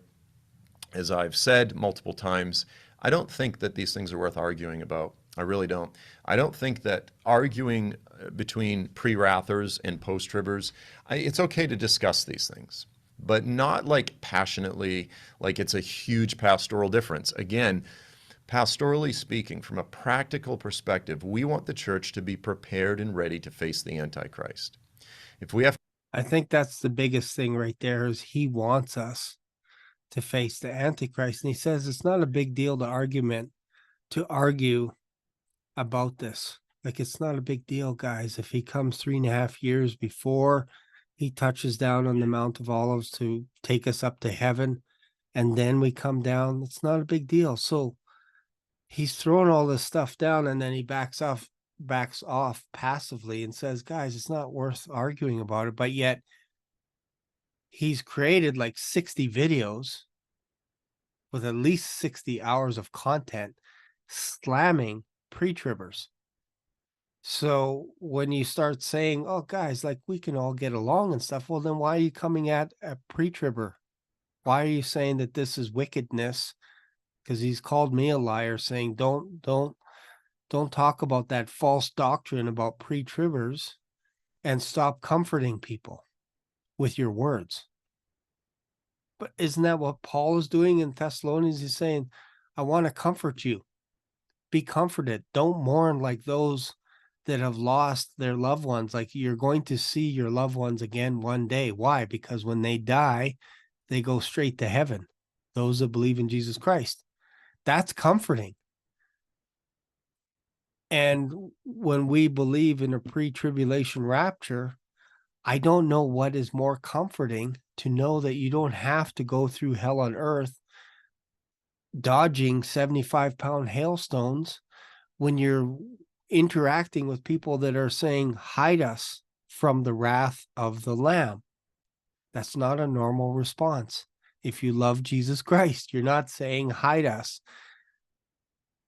As I've said multiple times, I don't think that these things are worth arguing about. I really don't. I don't think that arguing between pre-wrathers and post-tribbers, it's okay to discuss these things, but not like passionately, like it's a huge pastoral difference. Again, pastorally speaking, from a practical perspective, we want the church to be prepared and ready to face the Antichrist. If we have I think that's the biggest thing right there is he wants us to face the Antichrist. And he says it's not a big deal to argue about this. Like, it's not a big deal, guys. If he comes 3.5 years before he touches down on the Mount of Olives to take us up to heaven, and then we come down, it's not a big deal. So he's throwing all this stuff down, and then he backs off passively and says, guys, it's not worth arguing about it. But yet he's created like 60 videos with at least 60 hours of content slamming pre-tribbers. So when you start saying, oh, guys, like we can all get along and stuff, well, then why are you coming at a pre-tribber? Why are you saying that this is wickedness? Because he's called me a liar, saying don't talk about that false doctrine about pre-tribbers and stop comforting people with your words. But isn't that what Paul is doing in Thessalonians? He's saying, I want to comfort you. Be comforted. Don't mourn like those that have lost their loved ones. Like, you're going to see your loved ones again one day. Why? Because when they die, they go straight to heaven. Those that believe in Jesus Christ. That's comforting. And when we believe in a pre-tribulation rapture, I don't know what is more comforting to know that you don't have to go through hell on earth dodging 75-pound hailstones when you're interacting with people that are saying, hide us from the wrath of the Lamb. That's not a normal response. If you love Jesus Christ, you're not saying hide us,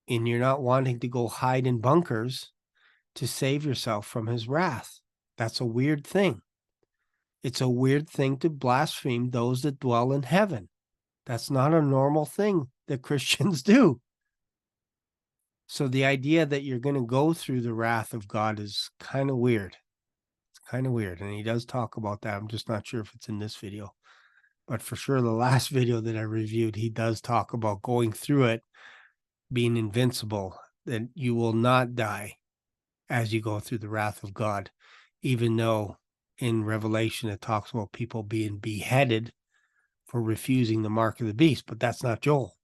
and you're not wanting to go hide in bunkers to save yourself from his wrath. That's a weird thing. It's a weird thing to blaspheme those that dwell in heaven. That's not a normal thing that Christians do. So the idea that you're going to go through the wrath of God is kind of weird. It's kind of weird. And he does talk about that. I'm just not sure if it's in this video. But for sure, the last video that I reviewed, he does talk about going through it, being invincible, that you will not die as you go through the wrath of God, even though in Revelation it talks about people being beheaded for refusing the mark of the beast, but that's not Joel.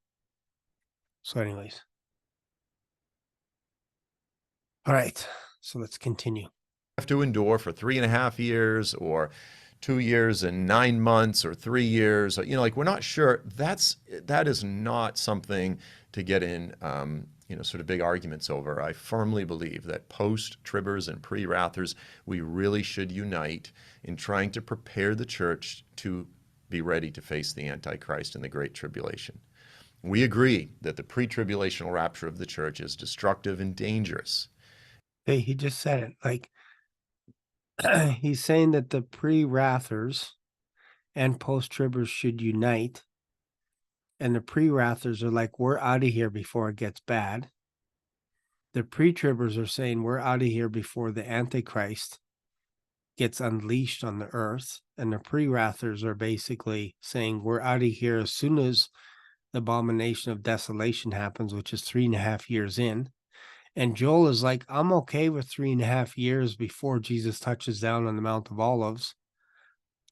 So anyways. All right, so let's continue. have to endure for 3.5 years or 2 years and 9 months or 3 years, like we're not sure. That is not something to get in, sort of big arguments over. I firmly believe that post-tribbers and pre-wrathers, we really should unite in trying to prepare the church to be ready to face the Antichrist in the Great Tribulation. We agree that the pre-tribulational rapture of the church is destructive and dangerous. Hey, he just said it. Like, he's saying that the pre-wrathers and post-tribbers should unite. And the pre-wrathers are like, we're out of here before it gets bad. The pre-tribbers are saying we're out of here before the Antichrist gets unleashed on the earth. And the pre-wrathers are basically saying we're out of here as soon as the abomination of desolation happens, which is 3.5 years in. And Joel is like, I'm okay with 3.5 years before Jesus touches down on the Mount of Olives,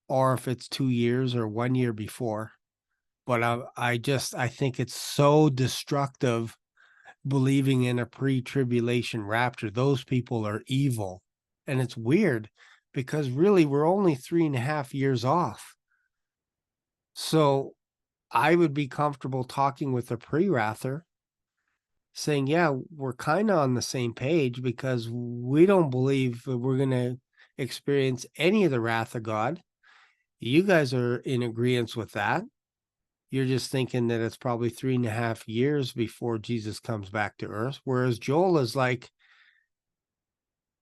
or if it's 2 years or 1 year before. But I think it's so destructive believing in a pre-tribulation rapture. Those people are evil. And it's weird because really we're only 3.5 years off. So I would be comfortable talking with a pre-wrather saying, yeah, we're kind of on the same page because we don't believe that we're going to experience any of the wrath of God. You guys are in agreement with that. You're just thinking that it's probably 3.5 years before Jesus comes back to earth. Whereas Joel is like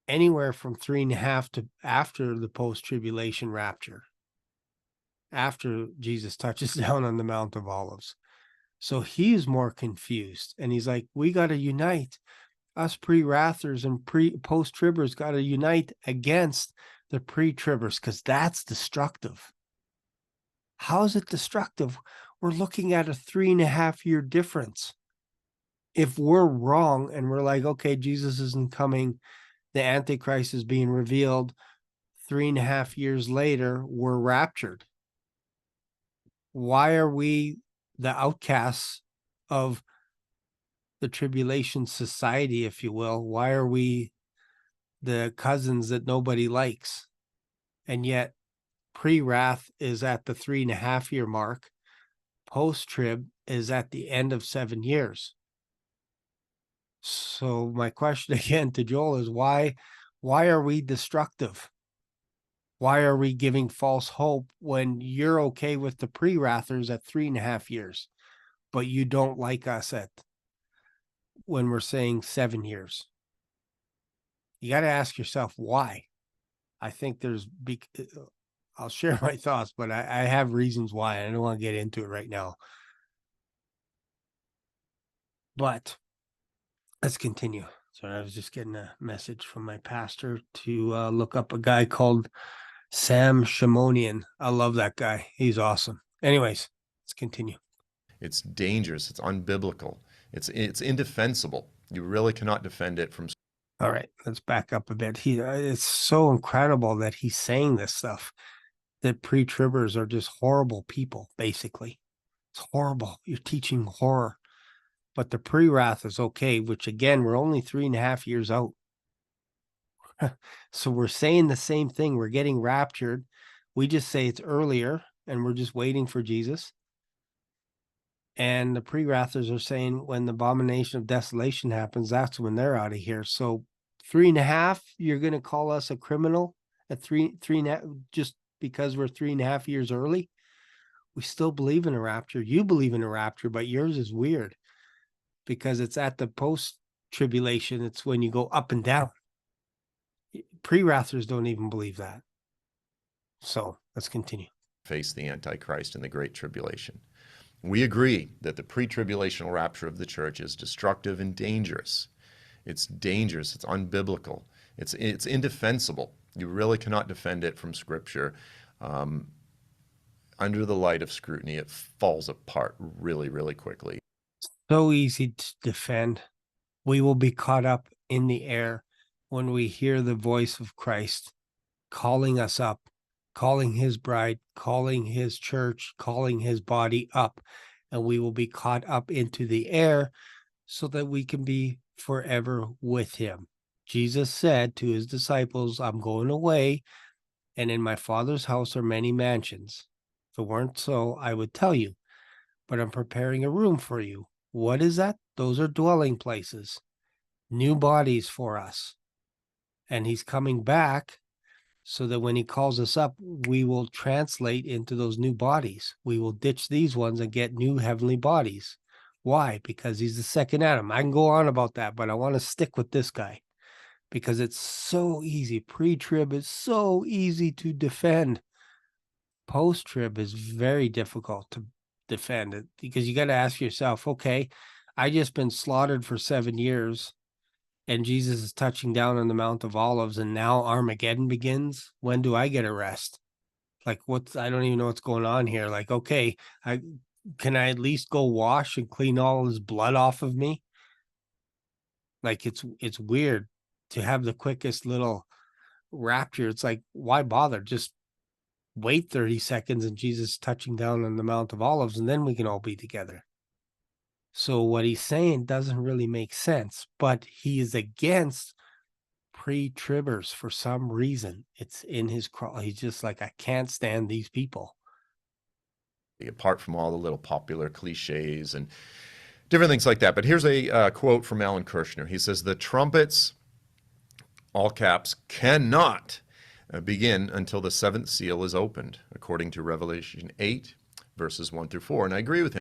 anywhere from 3.5 to after the post-tribulation rapture, after Jesus touches down on the Mount of Olives. So he's more confused. And he's like, we got to unite. Us pre-wrathers and post-tribbers got to unite against the pre-tribbers because that's destructive. How is it destructive? We're looking at a 3.5 year difference. If we're wrong and we're like, okay, Jesus isn't coming, the Antichrist is being revealed, 3.5 years later, we're raptured. Why are we the outcasts of the tribulation society, if you will? Why are we the cousins that nobody likes? And yet, pre-wrath is at the 3.5 year mark. Post-trib is at the end of 7 years. So my question again to Joel is why are we destructive? Why are we giving false hope when you're okay with the pre-wrathers at 3.5 years, but you don't like us at when we're saying 7 years? You got to ask yourself why. I think I'll share my thoughts, but I have reasons why. I don't want to get into it right now. But let's continue. So I was just getting a message from my pastor to look up a guy called Sam Shimonian. I love that guy. He's awesome. Anyways, let's continue. It's dangerous. It's unbiblical. It's indefensible. You really cannot defend it from. All right, let's back up a bit. It's so incredible that he's saying this stuff, that pre-tribbers are just horrible people, basically. It's horrible. You're teaching horror. But the pre-wrath is okay, which again, we're only 3.5 years out. So we're saying the same thing. We're getting raptured. We just say it's earlier and we're just waiting for Jesus. And the pre-wrathers are saying when the abomination of desolation happens, that's when they're out of here. So 3.5, you're going to call us a criminal at three and a half, just because we're 3.5 years early? We still believe in a rapture. You believe in a rapture, but yours is weird because it's at the post-tribulation. It's when you go up and down. Pre-wrathers don't even believe that. So let's continue. Face the Antichrist in the Great Tribulation. We agree that the pre-tribulational rapture of the church is destructive and dangerous. It's dangerous. It's unbiblical. It's indefensible. You really cannot defend it from Scripture. Under the light of scrutiny, it falls apart really, really quickly. So easy to defend. We will be caught up in the air when we hear the voice of Christ calling us up, calling his bride, calling his church, calling his body up, and we will be caught up into the air so that we can be forever with him. Jesus said to his disciples, I'm going away, and in my Father's house are many mansions. If it weren't so, I would tell you, but I'm preparing a room for you. What is that? Those are dwelling places, new bodies for us. And he's coming back so that when he calls us up, we will translate into those new bodies. We will ditch these ones and get new heavenly bodies. Why? Because he's the second Adam. I can go on about that, but I want to stick with this guy because it's so easy. Pre-trib is so easy to defend. Post-trib is very difficult to defend it because you got to ask yourself, okay, I just been slaughtered for 7 years and Jesus is touching down on the Mount of Olives and now Armageddon begins. When do I get a rest? Like I don't even know what's going on here. Like, okay, can I at least go wash and clean all his blood off of me? Like it's weird to have the quickest little rapture. It's like, why bother? Just wait 30 seconds and Jesus touching down on the Mount of Olives, and then we can all be together. So what he's saying doesn't really make sense, but he is against pre-tribbers for some reason. It's in his crawl. He's just like, I can't stand these people. Apart from all the little popular cliches and different things like that. But here's a quote from Alan Kirshner. He says, the trumpets, all caps, cannot begin until the seventh seal is opened, according to Revelation 8, verses 1 through 4. And I agree with him.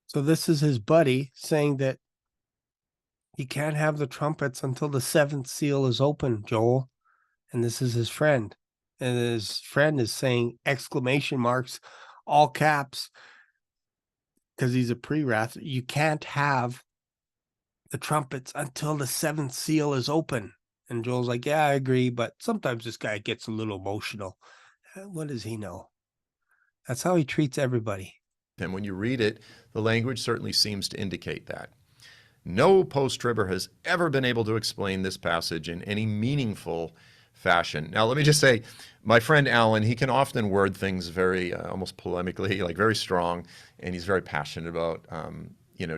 So this is his buddy saying that he can't have the trumpets until the seventh seal is open, Joel. And this is his friend. And his friend is saying exclamation marks, all caps, because he's a pre-wrath. You can't have the trumpets until the seventh seal is open. And Joel's like, yeah, I agree, but sometimes this guy gets a little emotional. What does he know? That's how he treats everybody. And when you read it, the language certainly seems to indicate that. No post-tribber has ever been able to explain this passage in any meaningful fashion. Now, let me just say, my friend Alan, he can often word things very almost polemically, like very strong, and he's very passionate about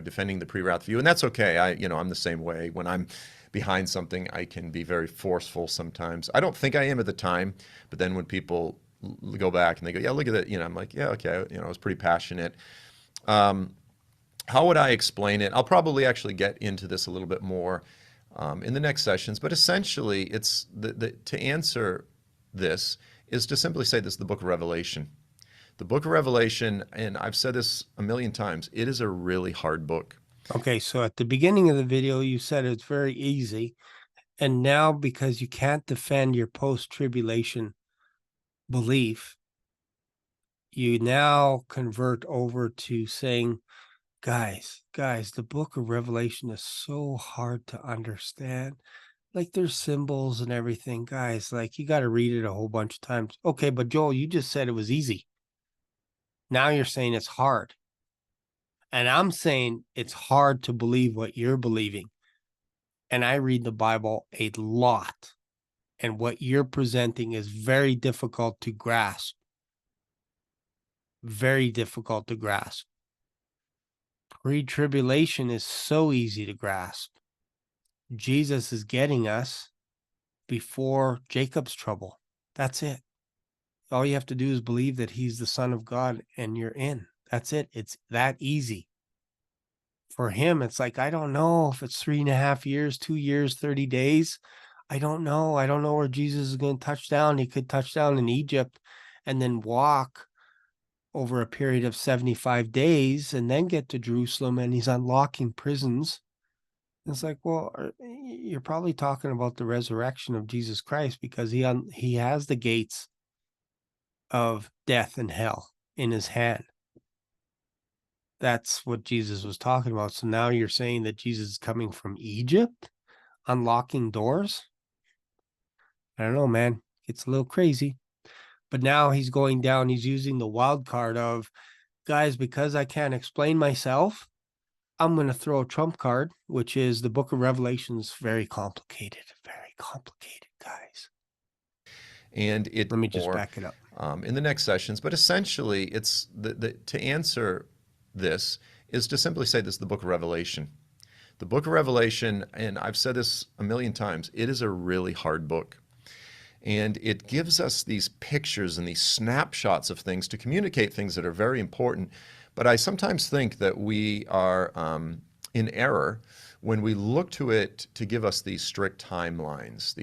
defending the pre-wrath view, and that's okay. I'm the same way. When I'm behind something, I can be very forceful sometimes. I don't think I am at the time, but then when people go back and they go, yeah, look at that, I'm like, yeah, okay, I was pretty passionate. How would I explain it? I'll probably actually get into this a little bit more in the next sessions, but essentially it's to answer this is to simply say this is the book of Revelation. The book of Revelation, and I've said this a million times, it is a really hard book. Okay, so at the beginning of the video, you said it's very easy. And now, because you can't defend your post-tribulation belief, you now convert over to saying, guys, the book of Revelation is so hard to understand. Like there's symbols and everything, guys. Like you got to read it a whole bunch of times. Okay, but Joel, you just said it was easy. Now you're saying it's hard. And I'm saying it's hard to believe what you're believing. And I read the Bible a lot. And what you're presenting is very difficult to grasp. Very difficult to grasp. Pre-tribulation is so easy to grasp. Jesus is getting us before Jacob's trouble. That's it. All you have to do is believe that he's the Son of God and you're in. That's it. It's that easy. For him, it's like, I don't know if it's 3.5 years, 2 years, 30 days. I don't know. I don't know where Jesus is going to touch down. He could touch down in Egypt and then walk over a period of 75 days and then get to Jerusalem, and he's unlocking prisons. It's like, well, you're probably talking about the resurrection of Jesus Christ, because he has the gates of death and hell in his hand. That's what Jesus was talking about. So now you're saying that Jesus is coming from Egypt, unlocking doors? I don't know, man. It's a little crazy. But now he's going down. He's using the wild card of, guys, because I can't explain myself, I'm going to throw a trump card, which is the book of Revelation's very complicated, guys. And it's Let me just more back it up. in the next sessions, but essentially it's to answer this is to simply say this is the book of Revelation. The book of Revelation, and I've said this a million times, it is a really hard book. And it gives us these pictures and these snapshots of things to communicate things that are very important. But I sometimes think that we are in error when we look to it to give us these strict timelines,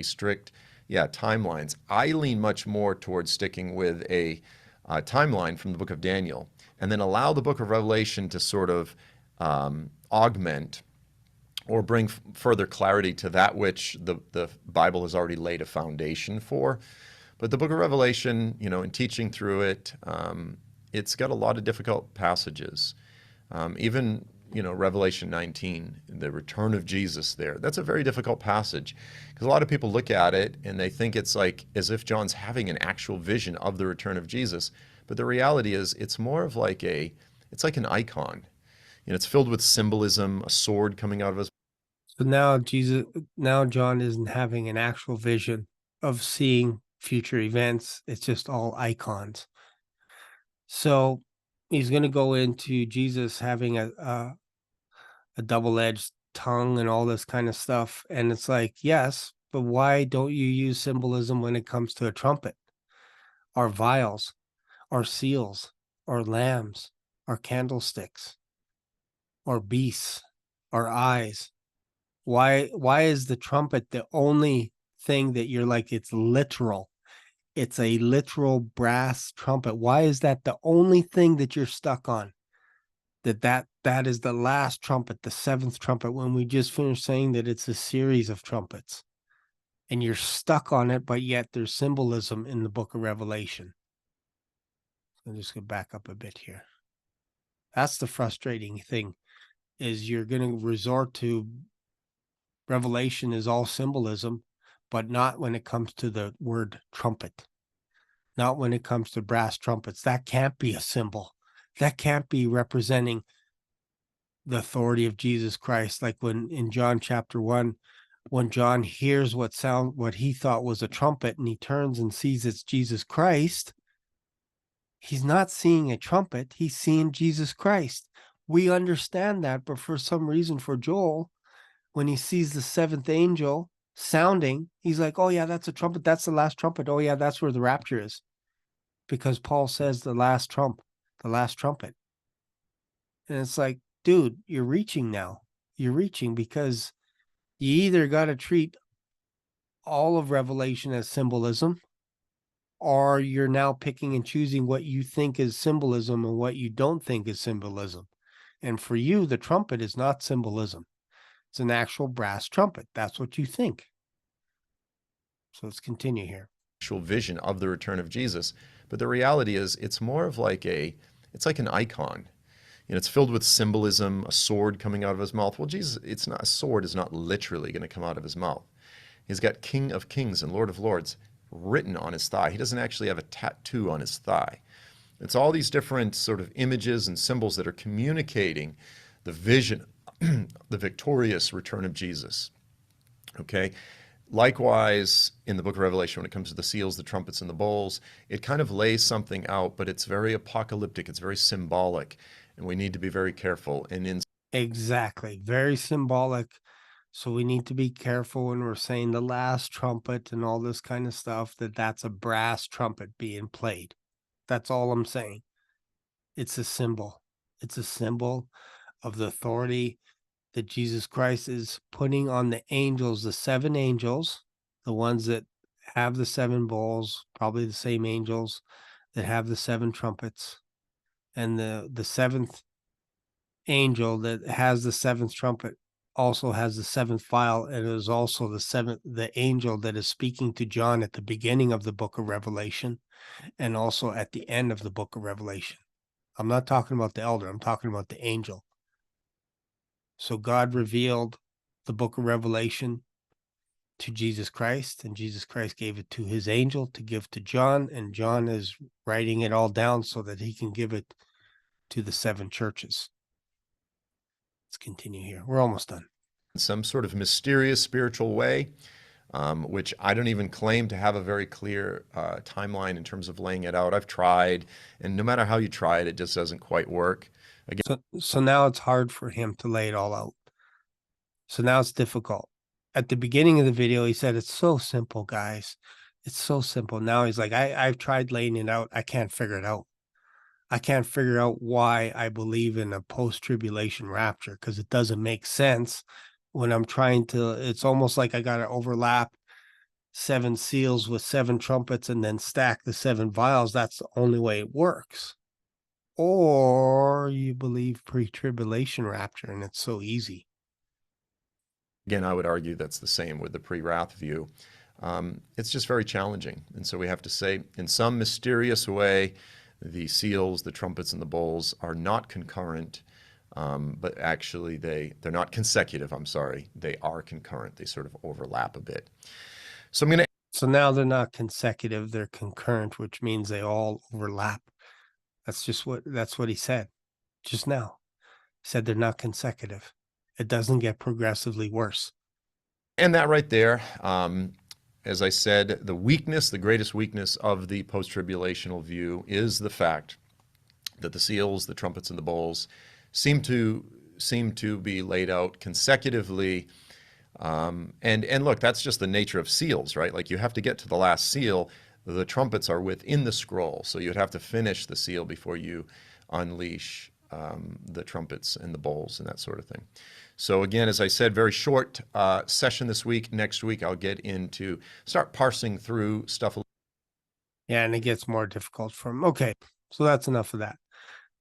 timelines. I lean much more towards sticking with a timeline from the book of Daniel, and then allow the book of Revelation to sort of augment or bring further clarity to that which the Bible has already laid a foundation for. But the book of Revelation, in teaching through it, it's got a lot of difficult passages. Even, Revelation 19, the return of Jesus there, that's a very difficult passage, because a lot of people look at it and they think it's like as if John's having an actual vision of the return of Jesus. But the reality is it's more of like it's like an icon. It's filled with symbolism, a sword coming out of his. So now John isn't having an actual vision of seeing future events. It's just all icons. So he's going to go into Jesus having a double-edged tongue and all this kind of stuff. And it's like, yes, but why don't you use symbolism when it comes to a trumpet, or vials, or seals, or lambs, or candlesticks, or beasts, or eyes? Why is the trumpet the only thing that you're like, it's literal? It's a literal brass trumpet. Why is that the only thing that you're stuck on? That is the last trumpet, the seventh trumpet, when we just finished saying that it's a series of trumpets. And you're stuck on it, but yet there's symbolism in the book of Revelation. I'm just going to back up a bit here. That's the frustrating thing, is you're going to resort to Revelation is all symbolism, but not when it comes to the word trumpet, not when it comes to brass trumpets. That can't be a symbol. That can't be representing the authority of Jesus Christ. Like when in John chapter 1, when John hears what he thought was a trumpet, and he turns and sees it's Jesus Christ, he's not seeing a trumpet, he's seeing Jesus Christ. We understand that, but for some reason, for Joel, when he sees the seventh angel sounding, he's like, oh yeah, that's a trumpet. That's the last trumpet. Oh yeah, that's where the rapture is. Because Paul says the last trumpet. And it's like, dude, you're reaching now. You're reaching because you either got to treat all of Revelation as symbolism, or you're now picking and choosing what you think is symbolism and what you don't think is symbolism. And for you, the trumpet is not symbolism. It's an actual brass trumpet. That's what you think. So let's continue here. Actual vision of the return of Jesus. But the reality is it's more of like it's like an icon. You know, it's filled with symbolism, a sword coming out of his mouth. Well, Jesus, it's not, a sword is not literally going to come out of his mouth. He's got King of Kings and Lord of Lords written on his thigh. He doesn't actually have a tattoo on his thigh. It's all these different sort of images and symbols that are communicating the vision, the victorious return of Jesus. Okay? Likewise, in the book of Revelation, when it comes to the seals, the trumpets, and the bowls, it kind of lays something out, but it's very apocalyptic. It's very symbolic, and we need to be very careful. And exactly, very symbolic. So we need to be careful when we're saying the last trumpet and all this kind of stuff, that's a brass trumpet being played. That's all I'm saying. It's a symbol. It's a symbol of the authority that Jesus Christ is putting on the angels, the seven angels, the ones that have the seven bowls, probably the same angels that have the seven trumpets. And the seventh angel that has the seventh trumpet also has the seventh vial, and it is also the angel that is speaking to John at the beginning of the book of Revelation and also at the end of the book of Revelation. I'm not talking about the elder, I'm talking about the angel. So God revealed the book of Revelation to Jesus Christ, and Jesus Christ gave it to his angel to give to John, and John is writing it all down so that he can give it to the seven churches. Let's continue here. We're almost done. some sort of mysterious spiritual way, which I don't even claim to have a very clear timeline in terms of laying it out. I've tried, and no matter how you try it, it just doesn't quite work. Again, So now it's hard for him to lay it all out. So now it's difficult. At the beginning of the video, he said, it's so simple, guys. It's so simple. Now he's like, I've tried laying it out. I can't figure it out. I can't figure out why I believe in a post-tribulation rapture, because it doesn't make sense when I'm trying to, it's almost like I got to overlap seven seals with seven trumpets and then stack the seven vials. That's the only way it works. Or you believe pre-tribulation rapture, and it's so easy. Again, I would argue that's the same with the pre-wrath view. It's just very challenging. And so we have to say, in some mysterious way, the seals, the trumpets, and the bowls are not concurrent, but actually they're not consecutive, I'm sorry. They are concurrent. They sort of overlap a bit. So So now they're not consecutive, they're concurrent, which means they all overlap. That's what he said just now. He said they're not consecutive. It doesn't get progressively worse. And that right there, as I said, the greatest weakness of the post-tribulational view is the fact that the seals, the trumpets, and the bowls seem to be laid out consecutively. And look, that's just the nature of seals, right? Like you have to get to the last seal. The trumpets are within the scroll, so you'd have to finish the seal before you unleash the trumpets and the bowls and that sort of thing. So again, as I said, very short session this week. Next week, I'll get into start parsing through stuff. Yeah, and it gets more difficult for him. Okay, so that's enough of that.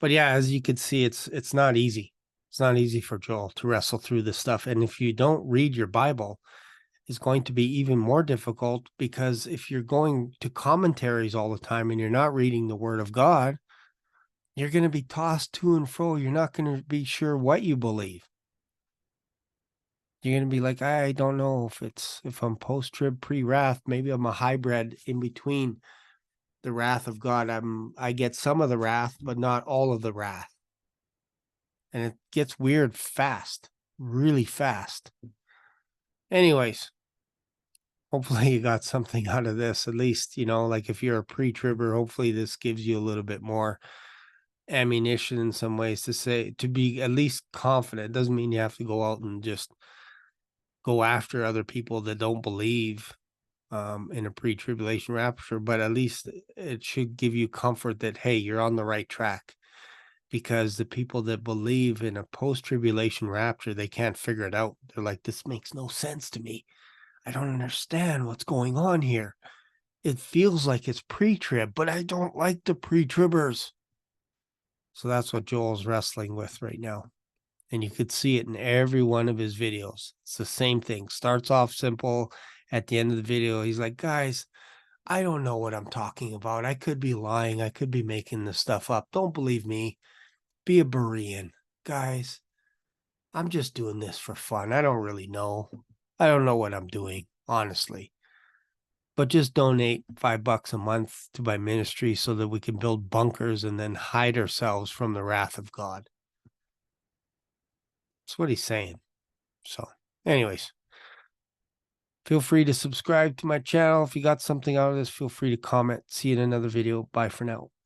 But yeah, as you can see, it's not easy. It's not easy for Joel to wrestle through this stuff. And if you don't read your Bible, it's going to be even more difficult, because if you're going to commentaries all the time and you're not reading the Word of God, you're going to be tossed to and fro. You're not going to be sure what you believe. You're gonna be like, I don't know if I'm post-trib, pre-wrath, maybe I'm a hybrid in between the wrath of God. I get some of the wrath, but not all of the wrath. And it gets weird fast, really fast. Anyways, hopefully you got something out of this. At least, like if you're a pre-tribber, hopefully this gives you a little bit more ammunition in some ways to be at least confident. It doesn't mean you have to go out and just go after other people that don't believe in a pre-tribulation rapture, but at least it should give you comfort that, hey, you're on the right track. Because the people that believe in a post-tribulation rapture, they can't figure it out. They're like, this makes no sense to me. I don't understand what's going on here. It feels like it's pre-trib, but I don't like the pre-tribbers. So that's what Joel's wrestling with right now. And you could see it in every one of his videos. It's the same thing. Starts off simple. At the end of the video, he's like, guys, I don't know what I'm talking about. I could be lying. I could be making this stuff up. Don't believe me. Be a Berean. Guys, I'm just doing this for fun. I don't really know. I don't know what I'm doing, honestly. But just donate $5 a month to my ministry so that we can build bunkers and then hide ourselves from the wrath of God. That's what he's saying. So, anyways, feel free to subscribe to my channel. If you got something out of this, feel free to comment. See you in another video. Bye for now.